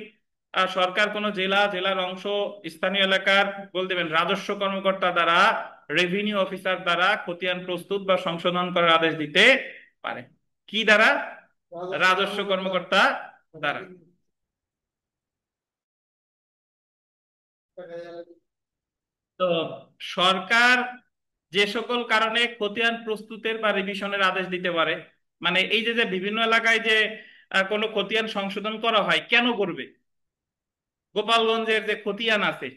সরকার কোন জেলার অংশ, স্থানীয় এলাকার বলতে দেবেন রাজস্ব কর্মকর্তা দ্বারা, রেভিনিউ অফিসার দ্বারা খতিয়ান প্রস্তুত বা সংশোধন করার আদেশ দিতে পারে। কি দ্বারা? রাজস্ব কর্মকর্তা দ্বারা। তো সরকার যে সকল কারণে খতিয়ান প্রস্তুতের বা রিভিশনের আদেশ দিতে পারে, মানে এই যে যে বিভিন্ন এলাকায় যে কোনো খতিয়ান সংশোধন করা হয় কেন করবে? গোপালগঞ্জের যে খতিয়ান আছে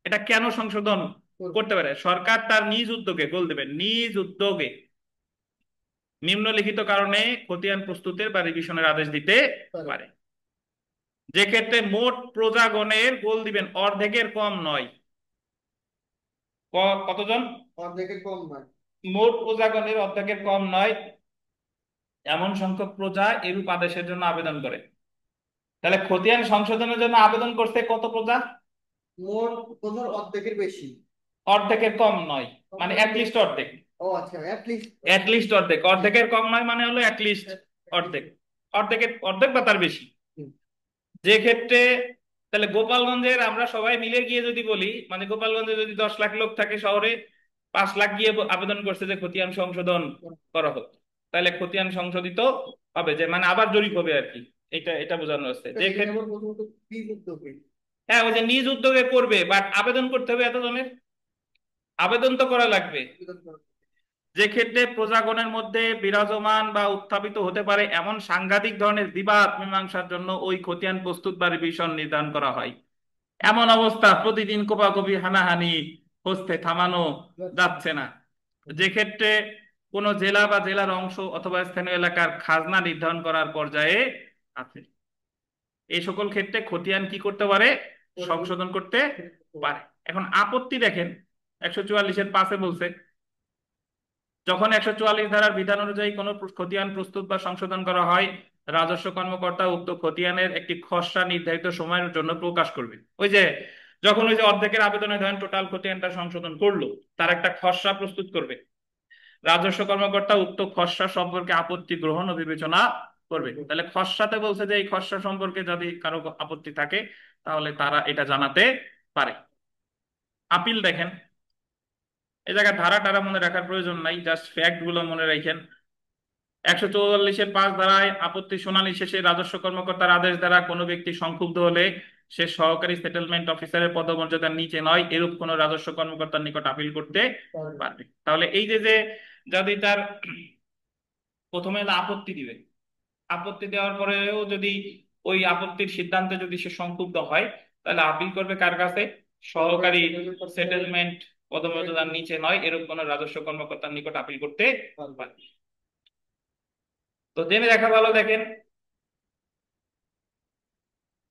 এটা কেন সংশোধন করতে পারে? সরকার তার নিজ উদ্যোগে, বল দেবেন নিজ উদ্যোগে, নিম্নলিখিত কারণে খতিয়ান প্রস্তুতের বা রিভিশনের আদেশ দিতে পারে। যে ক্ষেত্রে মোট প্রজাগণের, বল দিবেন অর্ধেকের কম নয়। কতজন? অর্ধেকের কম নয়। মোট প্রজাগণের অর্ধেকের কম নয় এমন সংখ্যক প্রজা এরূপ আদেশের জন্য আবেদন করে। তাহলে খতিয়ান সংশোধনের জন্য আবেদন করতে কত প্রজা? মোট প্রজার অর্ধেকের বেশি। অর্ধেকের কম নয় মানে অ্যাটলিস্ট অর্ধেক। ও আচ্ছা, অ্যাটলিস্ট অর্ধেক, অর্ধেকের কম নয় মানে হলো অ্যাটলিস্ট অর্ধেক, অর্ধেকের অর্ধেক বা তার বেশি। যে ক্ষেত্রে তাহলে গোপালগঞ্জের আমরা সবাই মিলে গিয়ে যদি বলি, মানে গোপালগঞ্জে যদি 10 লাখ লোক থাকে শহরে, 5 লাখ গিয়ে আবেদন করছে যে খতিয়ান সংশোধন করা হোক, তাহলে খতিয়ান সংশোধিত হবে, যে মানে আবার জরিপ হবে আর কি। এটা এটা বোঝানো হচ্ছে যে ক্ষেত্রে। হ্যাঁ, ওই যে নিজ উদ্যোগে করবে, বাট আবেদন করতে হবে এতজনের, আবেদন তো করা লাগবে। যে ক্ষেত্রে প্রজাগণের মধ্যে বিরাজমান বা উত্থাপিত হতে পারে এমন সাংঘাতিক ধরনের বিবাদ মীমাংসার জন্য ওই খতিয়ান প্রস্তুত বা রিভিশন নির্ধারণ করা হয়। এমন অবস্থা প্রতিদিন কোপাকুপি হানাহানি হচ্ছে, থামানো যাচ্ছে না। যে ক্ষেত্রে কোন জেলা বা জেলার অংশ অথবা স্থানীয় এলাকার খাজনা নির্ধারণ করার পর্যায়ে আছে, এই সকল ক্ষেত্রে খতিয়ান কি করতে পারে? সংশোধন করতে পারে। এখন আপত্তি দেখেন 144-এর 5-এ বলছে, যখন 144 ধারার বিধান অনুযায়ী কোনো খতিয়ান প্রস্তুত বা সংশোধন করা হয়, রাজস্ব কর্মকর্তা উক্ত খতিয়ানের একটি খসড়া নির্ধারিত সময়ের জন্য প্রকাশ করবে। ওই যে যখন ওই যে অর্ধেকের আবেদনে ধরেন টোটাল খতিয়ানটা সংশোধন করলো, তার একটা খসড়া প্রস্তুত করবে, রাজস্ব কর্মকর্তা উক্ত খসড়া সম্পর্কে আপত্তি গ্রহণ ও বিবেচনা করবে। তাহলে খসড়াতে বলছে যে এই খসড়া সম্পর্কে যদি কারো আপত্তি থাকে তাহলে তারা এটা জানাতে পারে। আপিল দেখেন, এই জায়গায় ধারা টারা মনে রাখার প্রয়োজন নাই, জাস্ট ফ্যাক্ট গুলো মনে রাখেন। 144-5 ধারায় আপত্তি শুনানি শেষে রাজস্ব কর্মকর্তার আদেশ দ্বারা কোনো ব্যক্তি সংক্ষুব্ধ হলে সে সহকারী সেটেলমেন্ট অফিসারের পদমর্যাদার নিচে নয় এরূপ কোনো রাজস্ব কর্মকর্তার নিকট আপিল করতে পারবে। তাহলে এই যে যে যদি তার প্রথমে আপত্তি দিবে, আপত্তি দেওয়ার পরেও যদি ওই আপত্তির সিদ্ধান্তে যদি সে সংক্ষুব্ধ হয়, তাহলে আপিল করবে কার কাছে? সহকারী সেটেলমেন্ট পদমর্যাদার নিচে নয় এরূপ কোনো রাজস্ব কর্মকর্তার নিকট আপিল করতে পারবে। তো জেনে রাখা ভালো, দেখেন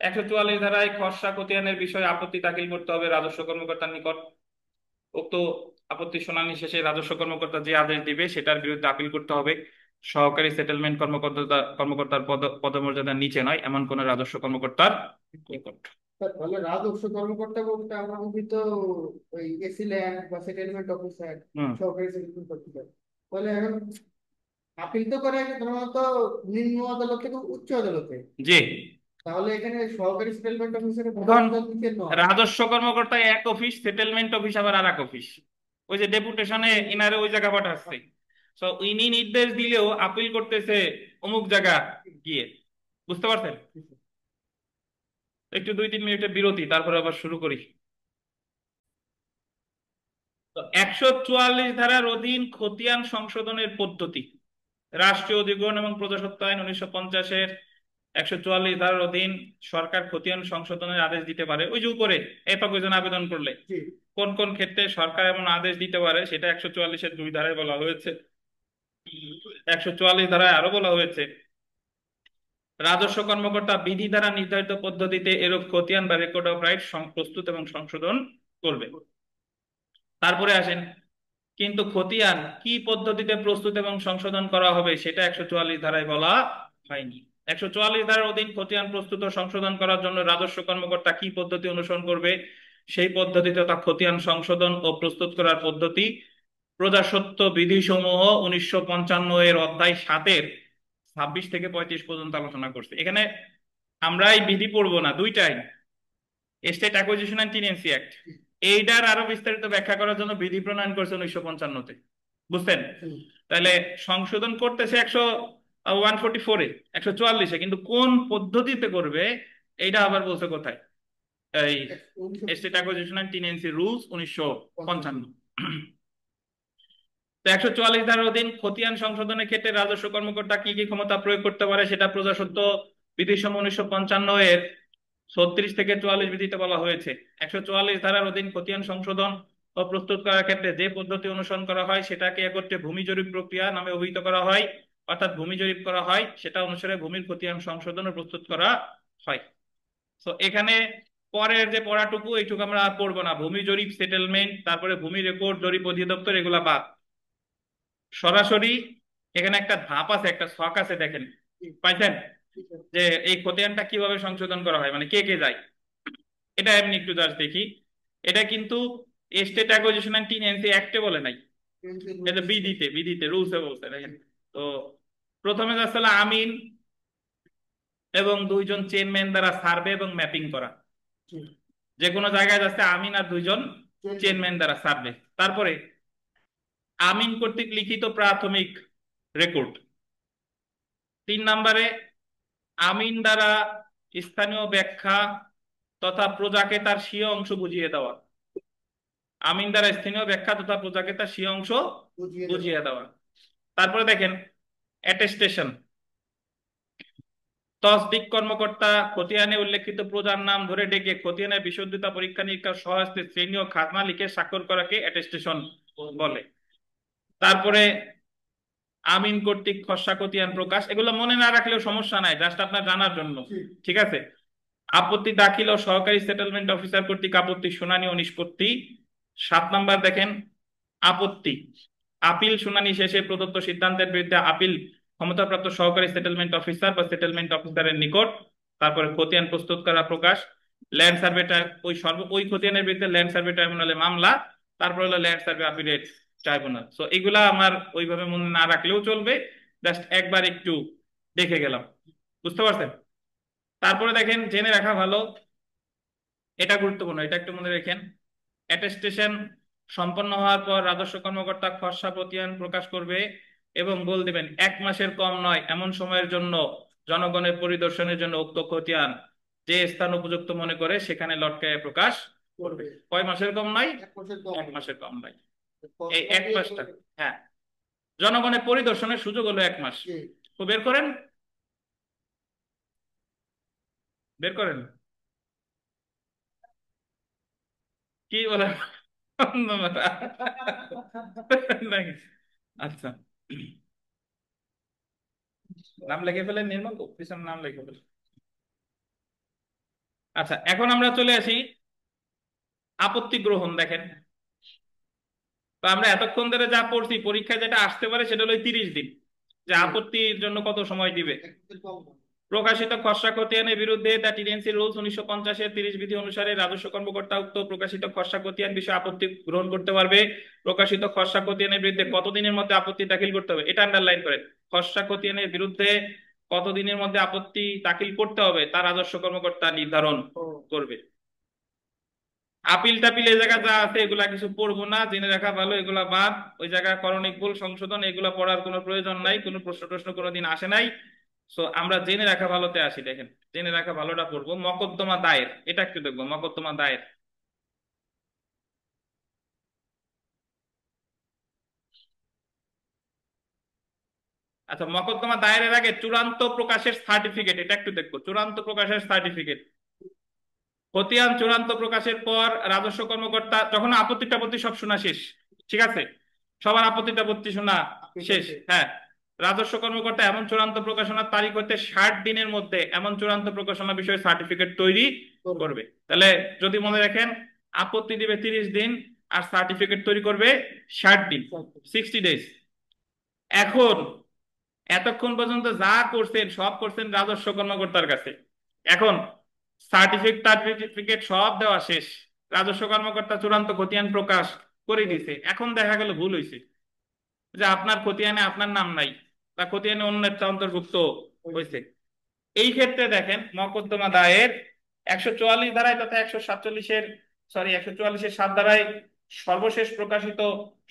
144 ধারায় খসড়া খতিয়ানের বিষয়ে আপত্তি দাখিল করতে হবে রাজস্ব কর্মকর্তার নিকট। উক্ত আপত্তি শুনানি শেষে রাজস্ব কর্মকর্তা যে আদেশ দিবে সেটার বিরুদ্ধে আপিল করতে হবে সহকারী সেটেলমেন্ট কর্মকর্তার পদমর্যাদার নিচে নয় এমন কোন রাজস্ব কর্মকর্তার নিকট। তাহলে রাজস্ব কর্মকর্তা বলতে আমরা বুঝি তো ওই এসি ল্যান্ড বা সেটেলমেন্ট অফিসার, হুম। সহকারী সেটেলমেন্ট অফিসার। তাহলে এখন আপিল তো করে সাধারণত নিম্ন আদালত থেকে উচ্চ আদালতে। জি। তাহলে এখানে সহকারী সেটেলমেন্ট অফিসারের এখন পদমর্যাদা নিচে নয়। রাজস্ব কর্মকর্তা এক অফিস, সেটেলমেন্ট অফিস আবার আর এক অফিস। ওই যে ডেপুটেশনে ইনারে ওই জায়গা পাঠাচ্ছে, তো ইনি নির্দেশ দিলেও আপিল করতেছে অমুক জায়গা গিয়ে। বুঝতে পারছেন? একটু 2-3 মিনিটের বিরতি, তারপরে আবার শুরু করি। তো 144 ধারার অধীন খতিয়ান সংশোধনের পদ্ধতি, রাষ্ট্রীয় অধিগ্রহণ এবং প্রজাস্বত্ব আইন 1950-এর 144 ধারার অধীন সরকার খতিয়ান সংশোধনের আদেশ দিতে পারে। ওই যে উপরে এত কয়জন আবেদন করলে জি। কোন কোন ক্ষেত্রে সরকার এমন আদেশ দিতে পারে সেটা 144-এর 2 ধারায় বলা হয়েছে। 144 ধারায় আরো বলা হয়েছে রাজস্ব কর্মকর্তা বিধি দ্বারা নির্ধারিত পদ্ধতিতে এরূপ খতিয়ান বা রেকর্ড অফ রাইট প্রস্তুত এবং সংশোধন করবে। তারপরে আসেন, কিন্তু খতিয়ান কি পদ্ধতিতে প্রস্তুত এবং সংশোধন করা হবে সেটা 144 ধারায় বলা হয়নি। 144 ধারার অধীন খতিয়ান প্রস্তুত ও সংশোধন করার জন্য রাজস্ব কর্মকর্তা কি পদ্ধতি অনুসরণ করবে সেই পদ্ধতিতে তা খতিয়ান সংশোধন ও প্রস্তুত করার পদ্ধতি প্রজাস্বত্ব বিধিসমূহ 1955 এর অধ্যায় 7-এর 26 থেকে 35 পর্যন্ত আলোচনা করছে। এখানে আমরা এই বিধি পড়বো না, দুইটাই state acquisition and tenancy act, এইটার আরো বিস্তারিত ব্যাখ্যা করার জন্য বিধি প্রণয়ন করেছে 1955-তে। বুঝছেন? তাহলে সংশোধন করতেছে 144-এ, 144-এ, কিন্তু কোন পদ্ধতিতে করবে এইটা আবার বলছে কোথায়? এই স্টেট অ্যাকুইজিশন অ্যান্ড টিনেন্সি রুলস 1955। তো 144 ধারার অধীন খতিয়ান সংশোধনের ক্ষেত্রে রাজস্ব কর্মকর্তা কি কি ক্ষমতা প্রয়োগ করতে পারে সেটা প্রজাস্বত্ব বিধিসম 1955-এর 36 থেকে 44 বিধিতে বলা হয়েছে। 144 ধারার অধীন খতিয়ান সংশোধন ও প্রস্তুত করার ক্ষেত্রে যে পদ্ধতি অনুসরণ করা হয় সেটাকে একত্রে ভূমি জরিপ প্রক্রিয়া নামে অভিহিত করা হয়, অর্থাৎ ভূমি জরিপ করা হয় সেটা অনুসারে ভূমির খতিয়ান সংশোধন ও প্রস্তুত করা হয়। তো এখানে পরের যে পড়াটুকু এইটুকু আমরা আর পড়বো না, ভূমি জরিপ, সেটেলমেন্ট, তারপরে ভূমি রেকর্ড, জরিপ অধিদপ্তর, এগুলা বাদ। সরাসরি এখানে একটা ধাপ আছে, একটা ছক আছে, দেখেন পাইছেন যে এই খতিয়ানটা কিভাবে সংশোধন করা হয়, মানে কে কে যায়। এটা এমনি একটু জাস্ট দেখি। এটা কিন্তু স্টেট অ্যাকুইজিশন অ্যান্ড টিনেন্সি অ্যাক্টে বলে নাই, এটা বিধিতে, বিধিতে রুলসে বলছে। দেখেন তো প্রথমে যাচ্ছে হলো আমিন এবং 2জন চেনম্যান দ্বারা সার্ভে এবং ম্যাপিং করা। যে কোনো জায়গায় যাচ্ছে আমিন আর 2জন চেনম্যান দ্বারা সার্ভে। তারপরে আমিন কর্তৃক লিখিত প্রাথমিক রেকর্ড। 3 নম্বরে আমিন দ্বারা স্থানীয় ব্যাখ্যা তথা প্রজাকে তার স্বীয় অংশ বুঝিয়ে দেওয়া। আমিন দ্বারা স্থানীয় ব্যাখ্যা তথা প্রজাকে তার স্বীয় অংশ বুঝিয়ে দেওয়া। তারপরে দেখেন অ্যাটেস্টেশন। তসদিক কর্মকর্তা খতিয়ানে উল্লেখিত প্রজার নাম ধরে ডেকে খতিয়ানের বিশুদ্ধতা পরীক্ষা নিরীক্ষা সহস্তে শ্রেণী ও খাজনা লিখে স্বাক্ষর করাকে অ্যাটেস্টেশন বলে। তারপরে আমিন কর্তৃক খসড়া খতিয়ান প্রকাশ, এগুলো মনে না রাখলেও সমস্যা নাই, জাস্ট আপনার জানার জন্য। ঠিক আছে। আপত্তি দাখিল ও সহকারী সেটেলমেন্ট অফিসার কর্তৃক আপত্তি শুনানি ও নিষ্পত্তি। 7 নম্বর দেখেন আপত্তি, আপিল শুনানি শেষে প্রদত্ত সিদ্ধান্তের বিরুদ্ধে আপিল ক্ষমতাপ্রাপ্ত সহকারী সেটেলমেন্ট অফিসার বা সেটেলমেন্ট অফিসারের নিকট। তারপরে খতিয়ান প্রস্তুত করা প্রকাশ, ল্যান্ড সার্ভে, ওই খতিয়ানের বিরুদ্ধে ল্যান্ড সার্ভে ট্রাইব্যুনালে মামলা, তারপরে হলো land survey appellate tribunal. So এগুলা আমার ওইভাবে মনে না রাখলেও চলবে, জাস্ট একবার একটু দেখে গেলাম। বুঝতে পারছেন? তারপরে দেখেন জেনে রাখা ভালো এটা গুরুত্বপূর্ণ, এটা একটু মনে রেখেন। অ্যাটেস্টেশন সম্পন্ন হওয়ার পর রাজস্ব কর্মকর্তা খসড়া প্রতিবেদন প্রকাশ করবে এবং বল দিবেন 1 মাসের কম নয় এমন সময়ের জন্য জনগণের পরিদর্শনের জন্য উক্ত খতিয়ান যে স্থান উপযুক্ত মনে করে সেখানে লটকায় প্রকাশ করবে। কয় মাসের কম নয়? 1 মাসের কম 1 মাসের কম নয়। এই খসড়া এক দিয়ে মাসটা, হ্যাঁ, জনগণের পরিদর্শনের সুযোগ হলো 1 মাস। জি। তো বের করেন, বের করেন কি বলে নাকি? আচ্ছা, নাম লিখে ফেলেন, নির্মল পিছনে নাম লিখে ফেলেন। আচ্ছা, এখন আমরা চলে আসি আপত্তি গ্রহণ। দেখেন, তো আমরা এতক্ষণ ধরে যা পড়ছি পরীক্ষায় যেটা আসতে পারে সেটা হলো 30 দিন, যে জি। আপত্তির জন্য কত সময় দিবে। 1 মাসের কম নয়। প্রকাশিত খসড়া খতিয়ানের বিরুদ্ধে দ্য টিনেন্সি রুলস 1950-এর 30 বিধি অনুসারে রাজস্ব কর্মকর্তা উক্ত প্রকাশিত খসড়া খতিয়ান বিষয়ে আপত্তি গ্রহণ করতে পারবে। প্রকাশিত খসড়া খতিয়ানের বিরুদ্ধে কতদিনের মধ্যে আপত্তি দাখিল করতে হবে এটা আন্ডারলাইন করেন। খসড়া খতিয়ানের বিরুদ্ধে কতদিনের মধ্যে আপত্তি দাখিল করতে হবে তা রাজস্ব কর্মকর্তা নির্ধারণ ও করবে। আপিল টাপিল এই জায়গা যা আছে এগুলা কিছু পড়বো না, জেনে রাখা ভালো, এগুলা বাদ। ওই জায়গায় করণিক ভুল সংশোধন এগুলা পড়ার কোনো প্রয়োজন নাই, কোনো প্রশ্ন টশ্ন কোনোদিন আসে নাই। সো আমরা জেনে রাখা ভালোতে আসি। দেখেন, জেনে রাখা ভালোটা পড়বো। মকদ্দমা দায়ের, এটা একটু দেখবো, মকদ্দমা দায়ের। আচ্ছা, মকদ্দমা দায়েরের আগে চূড়ান্ত প্রকাশের সার্টিফিকেট, এটা একটু দেখবো। চূড়ান্ত প্রকাশের সার্টিফিকেট, খতিয়ান চূড়ান্ত প্রকাশের পর রাজস্ব কর্মকর্তা যখন আপত্তি টাপত্তি সব শোনা শেষ, ঠিক আছে, সবার আপত্তি টাপত্তি শোনা আপনি শেষ, বলতে হ্যাঁ, রাজস্ব কর্মকর্তা এমন চূড়ান্ত প্রকাশনার তারিখ হতে 60 দিনের মধ্যে এমন চূড়ান্ত প্রকাশনা বিষয়ে সার্টিফিকেট তৈরি করবে। করবে। তাহলে যদি মনে রাখেন, আপত্তি দিবে 30 দিন আর সার্টিফিকেট তৈরি করবে 60 দিন, 60 ডেজ। এখন এতক্ষণ পর্যন্ত যা করছেন সব করছেন রাজস্ব কর্মকর্তার কাছে। এখন সার্টিফিকেট সব দেওয়া শেষ, রাজস্ব কর্মকর্তা চূড়ান্ত খতিয়ান প্রকাশ করে দিছে। এখন দেখা গেল ভুল হয়েছে, যে আপনার খতিয়ানে আপনার নাম নাই বা খতিয়ানে অন্য একটা অন্তর্ভুক্ত হয়েছে। এই ক্ষেত্রে দেখেন মকদ্দমা দায়ের 144 ধারায় তথা 147-এর, সরি 144-এর 7 ধারায় সর্বশেষ প্রকাশিত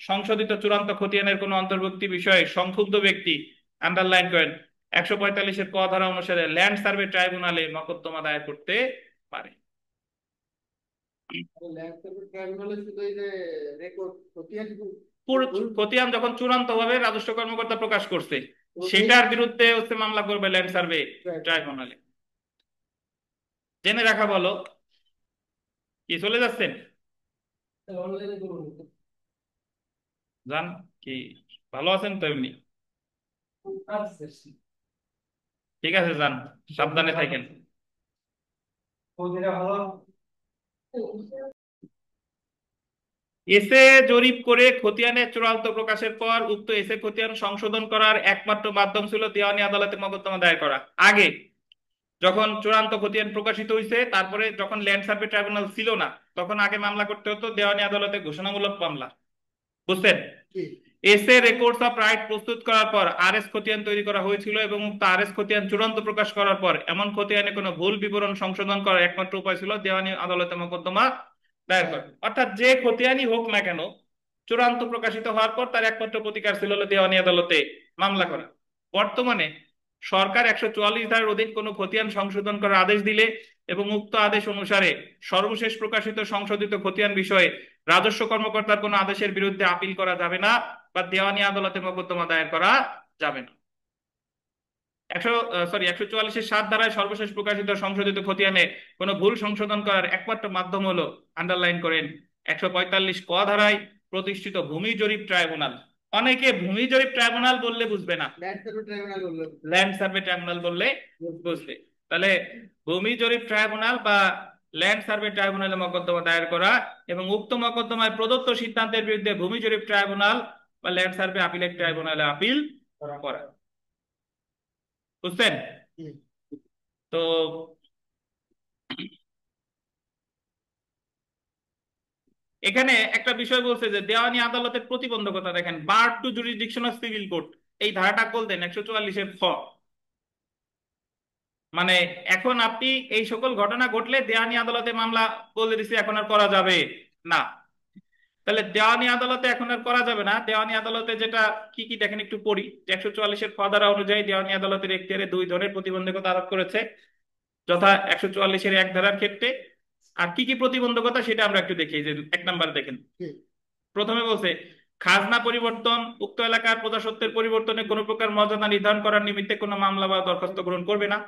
সংশোধিত চূড়ান্ত খতিয়ানের কোন অন্তর্ভুক্তি বিষয়ে সংক্ষুব্ধ ব্যক্তি, আন্ডারলাইন করেন, 145-এর ক ধারা অনুসারে ল্যান্ড সার্ভে ট্রাইব্যুনালে মকদ্দমা দায়ের করতে পারে। ল্যান্ডস্কেপের ট্রাইব্যুনালে শুধু এই যে রেকর্ড খতিয়ান পুরো ভুল খতিয়ান যখন চূড়ান্ত ভাবে রাজস্ব কর্মকর্তা প্রকাশ করছে তো এই সেটার বিরুদ্ধে হচ্ছে মামলা করবে ল্যান্ড সার্ভে ট্রাইব্যুনাল ট্রাইব্যুনালে। জেনে রাখা বলো। কি চলে যাচ্ছেন? অনলাইনে করুন। জান কি, ভালো আছেন তো এমনি? আচ্ছা, ঠিক আছে, যান, সাবধানে থাকেন। ওদের ভালো। এসে জরিপ করে খতিয়ানের চূড়ান্ত প্রকাশের পর উক্ত এসে খতিয়ান সংশোধন করার একমাত্র মাধ্যম ছিল দেওয়ানি আদালতে মকদ্দমা দায়ের করা। আগে যখন চূড়ান্ত খতিয়ান প্রকাশিত হয়েছে, তারপরে যখন ল্যান্ড সার্ভে ট্রাইব্যুনাল ছিল না, তখন আগে মামলা করতে হতো দেওয়ানি আদালতে, ঘোষণামূলক মামলা। বুঝছেন? কি এসে রেকর্ডস অফ রাইট প্রস্তুত করার পর আরএস খতিয়ান তৈরি করা হয়েছিল এবং উক্ত আরএস খতিয়ান চূড়ান্ত প্রকাশ করার পর এমন খতিয়ানে কোনো ভুল বিবরণ সংশোধন করার একমাত্র উপায় ছিল দেওয়ানি আদালতে মোকদ্দমা দায়ের হ্যাঁ। করা। অর্থাৎ যে খতিয়ানই হোক না কেন, চূড়ান্ত প্রকাশিত হওয়ার পর তার একমাত্র প্রতিকার ছিল হলো দেওয়ানি আদালতে মামলা করা। বর্তমানে সরকার 144 ধারার অধীন কোনো খতিয়ান সংশোধন করার আদেশ দিলে এবং উক্ত আদেশ অনুসারে সর্বশেষ প্রকাশিত সংশোধিত খতিয়ান বিষয়ে রাজস্ব কর্মকর্তার কোনো আদেশের বিরুদ্ধে আপিল করা যাবে না বা দেওয়ানি আদালতে মোকদ্দমা দায়ের করা যাবে না। 144-এর 7 ধারায় সর্বশেষ প্রকাশিত সংশোধিত খতিয়ানে কোনো ভুল সংশোধন করার একমাত্র মাধ্যম হলো, আন্ডারলাইন করেন, 145 ক ধারায় প্রতিষ্ঠিত ভূমি জরিপ ট্রাইব্যুনাল। অনেকে ভূমি জরিপ ট্রাইব্যুনাল বললে বুঝবে না, ল্যান্ডস্কেপের ট্রাইব্যুনাল বললো। ল্যান্ড সার্ভে ট্রাইব্যুনাল বললে বুঝবে। তাহলে ভূমি জরিপ ট্রাইব্যুনাল বা ল্যান্ড সার্ভে ট্রাইব্যুনালে মকদ্দমা দায়ের করা এবং উক্ত মকদ্দমায় প্রদত্ত সিদ্ধান্তের বিরুদ্ধে ভূমি জরিপ ট্রাইব্যুনাল বা ল্যান্ড সার্ভে আপিলেট ট্রাইব্যুনালে আপিল করা। বুঝছেন? হুম। তো এখানে একটা বিষয় বলছে যে দেওয়ানি আদালতের প্রতিবন্ধকতা। দেখেন, bar to jurisdiction of civil court, এই ধারাটা বলতেন 144-এর খ। মানে এখন আপনি এই সকল ঘটনা ঘটলে দেওয়ানি আদালতে মামলা বলে দিছে এখন আর করা যাবে না। তাহলে দেওয়ানি আদালতে এখন আর করা যাবে না। দেওয়ানি আদালতে যেটা কি কি দেখেন একটু পড়ি। 144-এর খ ধারা অনুযায়ী দেওয়ানি আদালতের এখতিয়ারে দুই ধরনের প্রতিবন্ধকতা আরোপ করেছে, যথা 144-এর এক ধারার ক্ষেত্রে। আর কি কি প্রতিবন্ধকতা সেটা আমরা একটু দেখি। এই যে এক নাম্বার দেখেন, প্রথমে বলছে খাজনা পরিবর্তন, উক্ত এলাকার প্রজাস্বত্বের পরিবর্তনে কোনো প্রকার মর্যাদা নির্ধারণ করার নিমিত্তে কোনো মামলা বা দরখাস্ত গ্রহণ করবে না।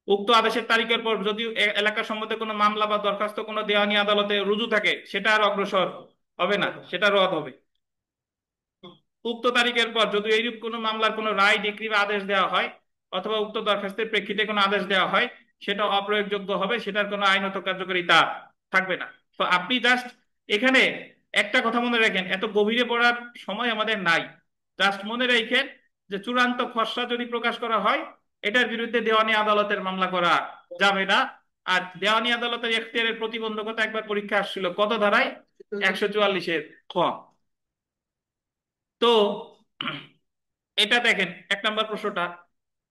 উক্ত আদেশের তারিখের পর যদি এলাকা সম্বন্ধে কোনো মামলা বা দরখাস্ত কোনো দেওয়ানি আদালতে রুজু থাকে সেটা আর অগ্রসর হবে না, সেটা রদ হবে। উক্ত তারিখের পর যদি এইরূপ কোনো মামলার কোনো রায়, ডিক্রি বা আদেশ দেওয়া হয় অথবা উক্ত দরখাস্তের প্রেক্ষিতে কোনো আদেশ দেওয়া হয় সেটা অপ্রয়োগযোগ্য হবে, সেটার কোনো আইনত কার্যকারিতা থাকবে না। তো আপনি জাস্ট এখানে একটা কথা মনে রাখেন, এত গভীরে পড়ার সময় আমাদের নাই। জাস্ট মনে রাখেন যে চূড়ান্ত খসড়া যদি প্রকাশ করা হয় এটার বিরুদ্ধে দেওয়ানি আদালতের মামলা করা যাবে না। আর দেওয়ানি আদালতের এখতিয়ারের প্রতিবন্ধকতা একবার পরীক্ষা আসছিল কত ধারায়, 144-এর খ। তো এটা দেখেন এক নম্বর প্রশ্নটা,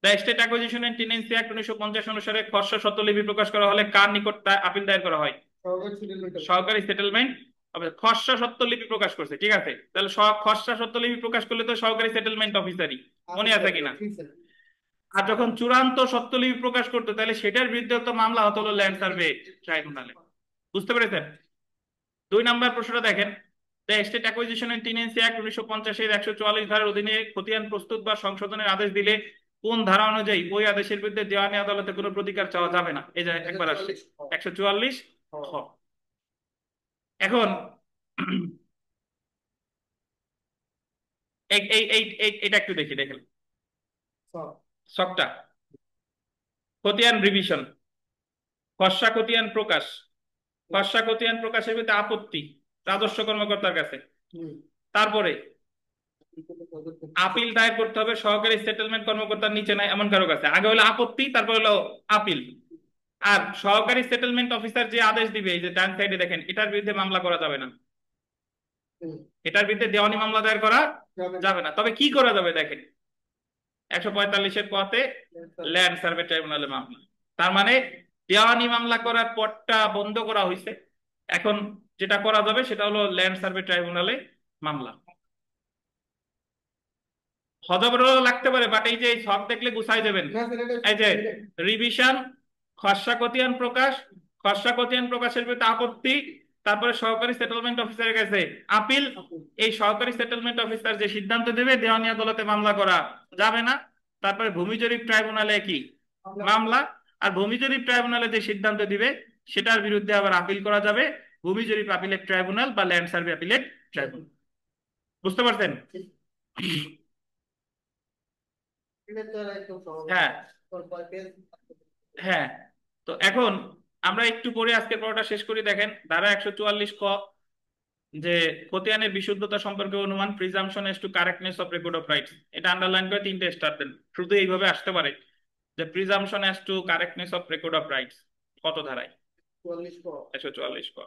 the state acquisition and tenancy act 1950 অনুসারে খসড়া স্বত্বলিপি প্রকাশ করা হলে কার নিকট তা আপিল দায়ের করা হয়? সহকারী সেটেলমেন্ট। খসড়া স্বত্বলিপি প্রকাশ করছে, ঠিক আছে, তাহলে খসড়া স্বত্বলিপি প্রকাশ করলে তো সহকারী সেটেলমেন্ট অফিসারই, মনে আছে কিনা? আর যখন চূড়ান্ত স্বত্বলিপি প্রকাশ করতো তাহলে সেটার বিরুদ্ধে তো মামলা হতো হলো ল্যান্ড সার্ভে ট্রাইব্যুনালে। বুঝতে পেরেছেন? দুই নাম্বার প্রশ্নটা দেখেন, the state acquisition and tenancy act 1950-এর 144 ধারার অধীনে খতিয়ান প্রস্তুত বা সংশোধনের আদেশ দিলে কোন ধারা অনুযায়ী ওই আদেশের বিরুদ্ধে দেওয়ানি আদালতে কোনো প্রতিকার চাওয়া যাবে না? এই যে একবার আসছে 144 খ। এখন এটা একটু দেখি, দেখেন শকটা। খতিয়ান রিভিশন, খসড়া খতিয়ান প্রকাশ, খসড়া খতিয়ান প্রকাশের বিরুদ্ধে আপত্তি রাজস্ব কর্মকর্তার কাছে। তারপরে আপিল দায়ের করতে হবে সহকারী সেটেলমেন্ট কর্মকর্তার নিচে নাই এমন কারো কাছে। আগে হলো আপত্তি, তারপর হলো আপিল। আর সহকারী সেটেলমেন্ট অফিসার যে আদেশ দিবে, এই যে ডান সাইডে দেখেন, এটার বিরুদ্ধে মামলা করা যাবে না, এটার বিরুদ্ধে দেওয়ানি মামলা দায়ের করা যাবে না। তবে কি করা যাবে দেখেন, 145-এর পথে ল্যান্ড সার্ভে ট্রাইব্যুনালে মামলা। তার মানে দেওয়ানি মামলা করার পথটা বন্ধ করা হয়েছে। এখন যেটা করা যাবে সেটা হলো ল্যান্ড সার্ভে ট্রাইব্যুনালে মামলা। হজবরল লাগতে পারে, বাট এই যে সব দেখলে গুছাই দেবেন। এই যে রিভিশন, খসড়া খতিয়ান প্রকাশ, খসড়া খতিয়ান প্রকাশের বিরুদ্ধে আপত্তি, তারপরে সহকারী সেটেলমেন্ট অফিসারের কাছে আপিল। এই সহকারী সেটেলমেন্ট অফিসার যে সিদ্ধান্ত দেবে দেওয়ানি আদালতে মামলা করা যাবে না। তারপরে ভূমি জরিপ ট্রাইব্যুনালে কি মামলা। আর ভূমি জরিপ ট্রাইব্যুনালে যে সিদ্ধান্ত দিবে সেটার বিরুদ্ধে আবার আপিল করা যাবে ভূমি জরিপ আপিলেট ট্রাইব্যুনাল বা ল্যান্ড সার্ভে আপিলেট ট্রাইব্যুনাল। বুঝতে পারছেন? হ্যাঁ, হ্যাঁ। তো এখন আমরা একটু পরে আজকের পড়াটা শেষ করি। দেখেন ধারা 144 ক, যে খতিয়ানের বিশুদ্ধতা সম্পর্কে অনুমান, presumption as to correctness of record of rights. এটা আন্ডারলাইন করে 3টে স্টার দেন, শুধু এইভাবে আসতে পারে যে presumption as to correctness of record of rights কত ধারায়? 144 ক।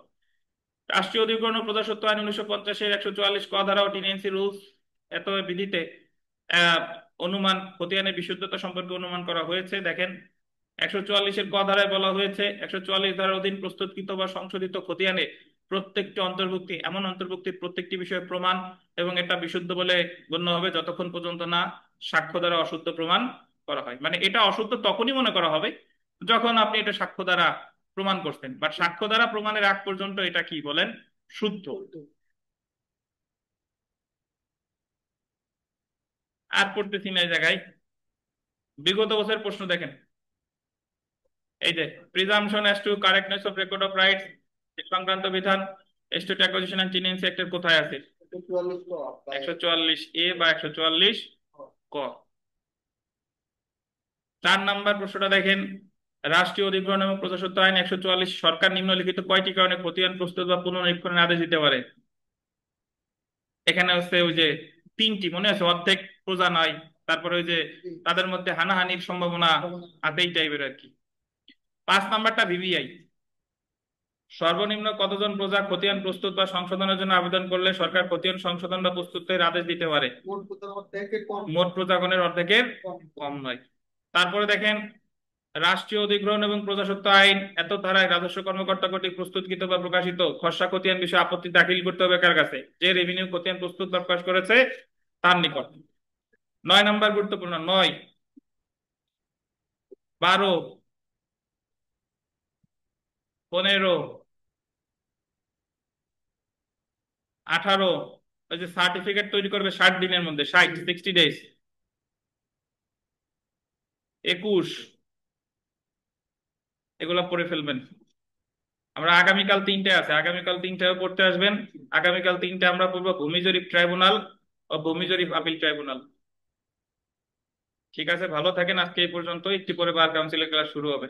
রাষ্ট্রীয় অধিগ্রহণ ও প্রজাস্বত্ব আইন 1950-এর 144 ক ধারা ও টিএনসি রুলস এত বিধিতে অনুমান, খতিয়ানের বিশুদ্ধতা সম্পর্কে অনুমান করা হয়েছে। দেখেন 144-এর ক ধারায় বলা হয়েছে 144 ধারার অধীন প্রস্তুতকৃত বা সংশোধিত খতিয়ানে প্রত্যেকটি অন্তর্ভুক্তি, এমন অন্তর্ভুক্তির প্রত্যেকটি বিষয়ে প্রমাণ এবং এটা বিশুদ্ধ বলে গণ্য হবে যতক্ষণ পর্যন্ত না সাক্ষ্য দ্বারা অশুদ্ধ প্রমাণ করা হয়। মানে এটা অশুদ্ধ তখনই মনে করা হবে যখন আপনি এটা সাক্ষ্য দ্বারা প্রমাণ করছেন, বাট সাক্ষ্য দ্বারা প্রমাণের আগ পর্যন্ত এটা কি বলেন, শুদ্ধ। আর পড়তেছি না এই জায়গায়, বিগত বছরের প্রশ্ন দেখেন। এই যে presumption as to correctness of record of rights সংক্রান্ত বিধান স্টেট অ্যাকুইজিশন এন্ড টেনেন্সি অ্যাক্টের কোথায় আছে? 144 এ বা 144 ক। 4 নাম্বার প্রশ্নটা দেখেন, রাষ্ট্রীয় অধিগ্রহণ এবং প্রজাস্বত্ব আইন 144 সরকার নিম্নলিখিত কয়টি কারণে খতিয়ান প্রস্তুত বা পুনর্নিরীক্ষণের আদেশ দিতে পারে? এখানে হচ্ছে ওই যে 3টি মনে আছে, অর্ধেক প্রজা নয়, তারপরে ওই যে তাদের মধ্যে হানাহানির সম্ভাবনা আছে, এই টাইপের আর কি। 5 নাম্বারটা ভিভিআই, সর্বনিম্ন কতজন প্রজা খতিয়ান প্রস্তুত বা সংশোধনের জন্য আবেদন করলে সরকার খতিয়ান সংশোধন বা প্রস্তুতের আদেশ দিতে পারে? মোট প্রজাগণের অর্ধেকের কম নয়। তারপরে দেখেন রাষ্ট্রীয় অধিগ্রহণ এবং প্রজাস্বত্ব আইন এত ধারায় রাজস্ব কর্মকর্তা কর্তৃক প্রস্তুতকৃত বা প্রকাশিত খসড়া খতিয়ান বিষয়ে আপত্তি দাখিল করতে হবে কার কাছে? যে রেভিনিউ খতিয়ান প্রস্তুত বা প্রকাশ করেছে তার নিকট। 9 নম্বর গুরুত্বপূর্ণ। 9, 12, 15, 18, ওই যে সার্টিফিকেট তৈরি করবে 60 দিনের মধ্যে, 60 ডেজ। 21, এগুলা পড়ে ফেলবেন। আমরা আগামীকাল 3টে আছে, আগামীকাল 3টাও পড়তে আসবেন। আগামীকাল 3টে আমরা পড়বো ভূমি জরিপ ট্রাইব্যুনাল ও ভূমি জরিপ আপিল ট্রাইব্যুনাল। ঠিক আছে, ভালো থাকেন। আজকে এই পর্যন্ত, একটু পরে বার কাউন্সিলের ক্লাস শুরু হবে।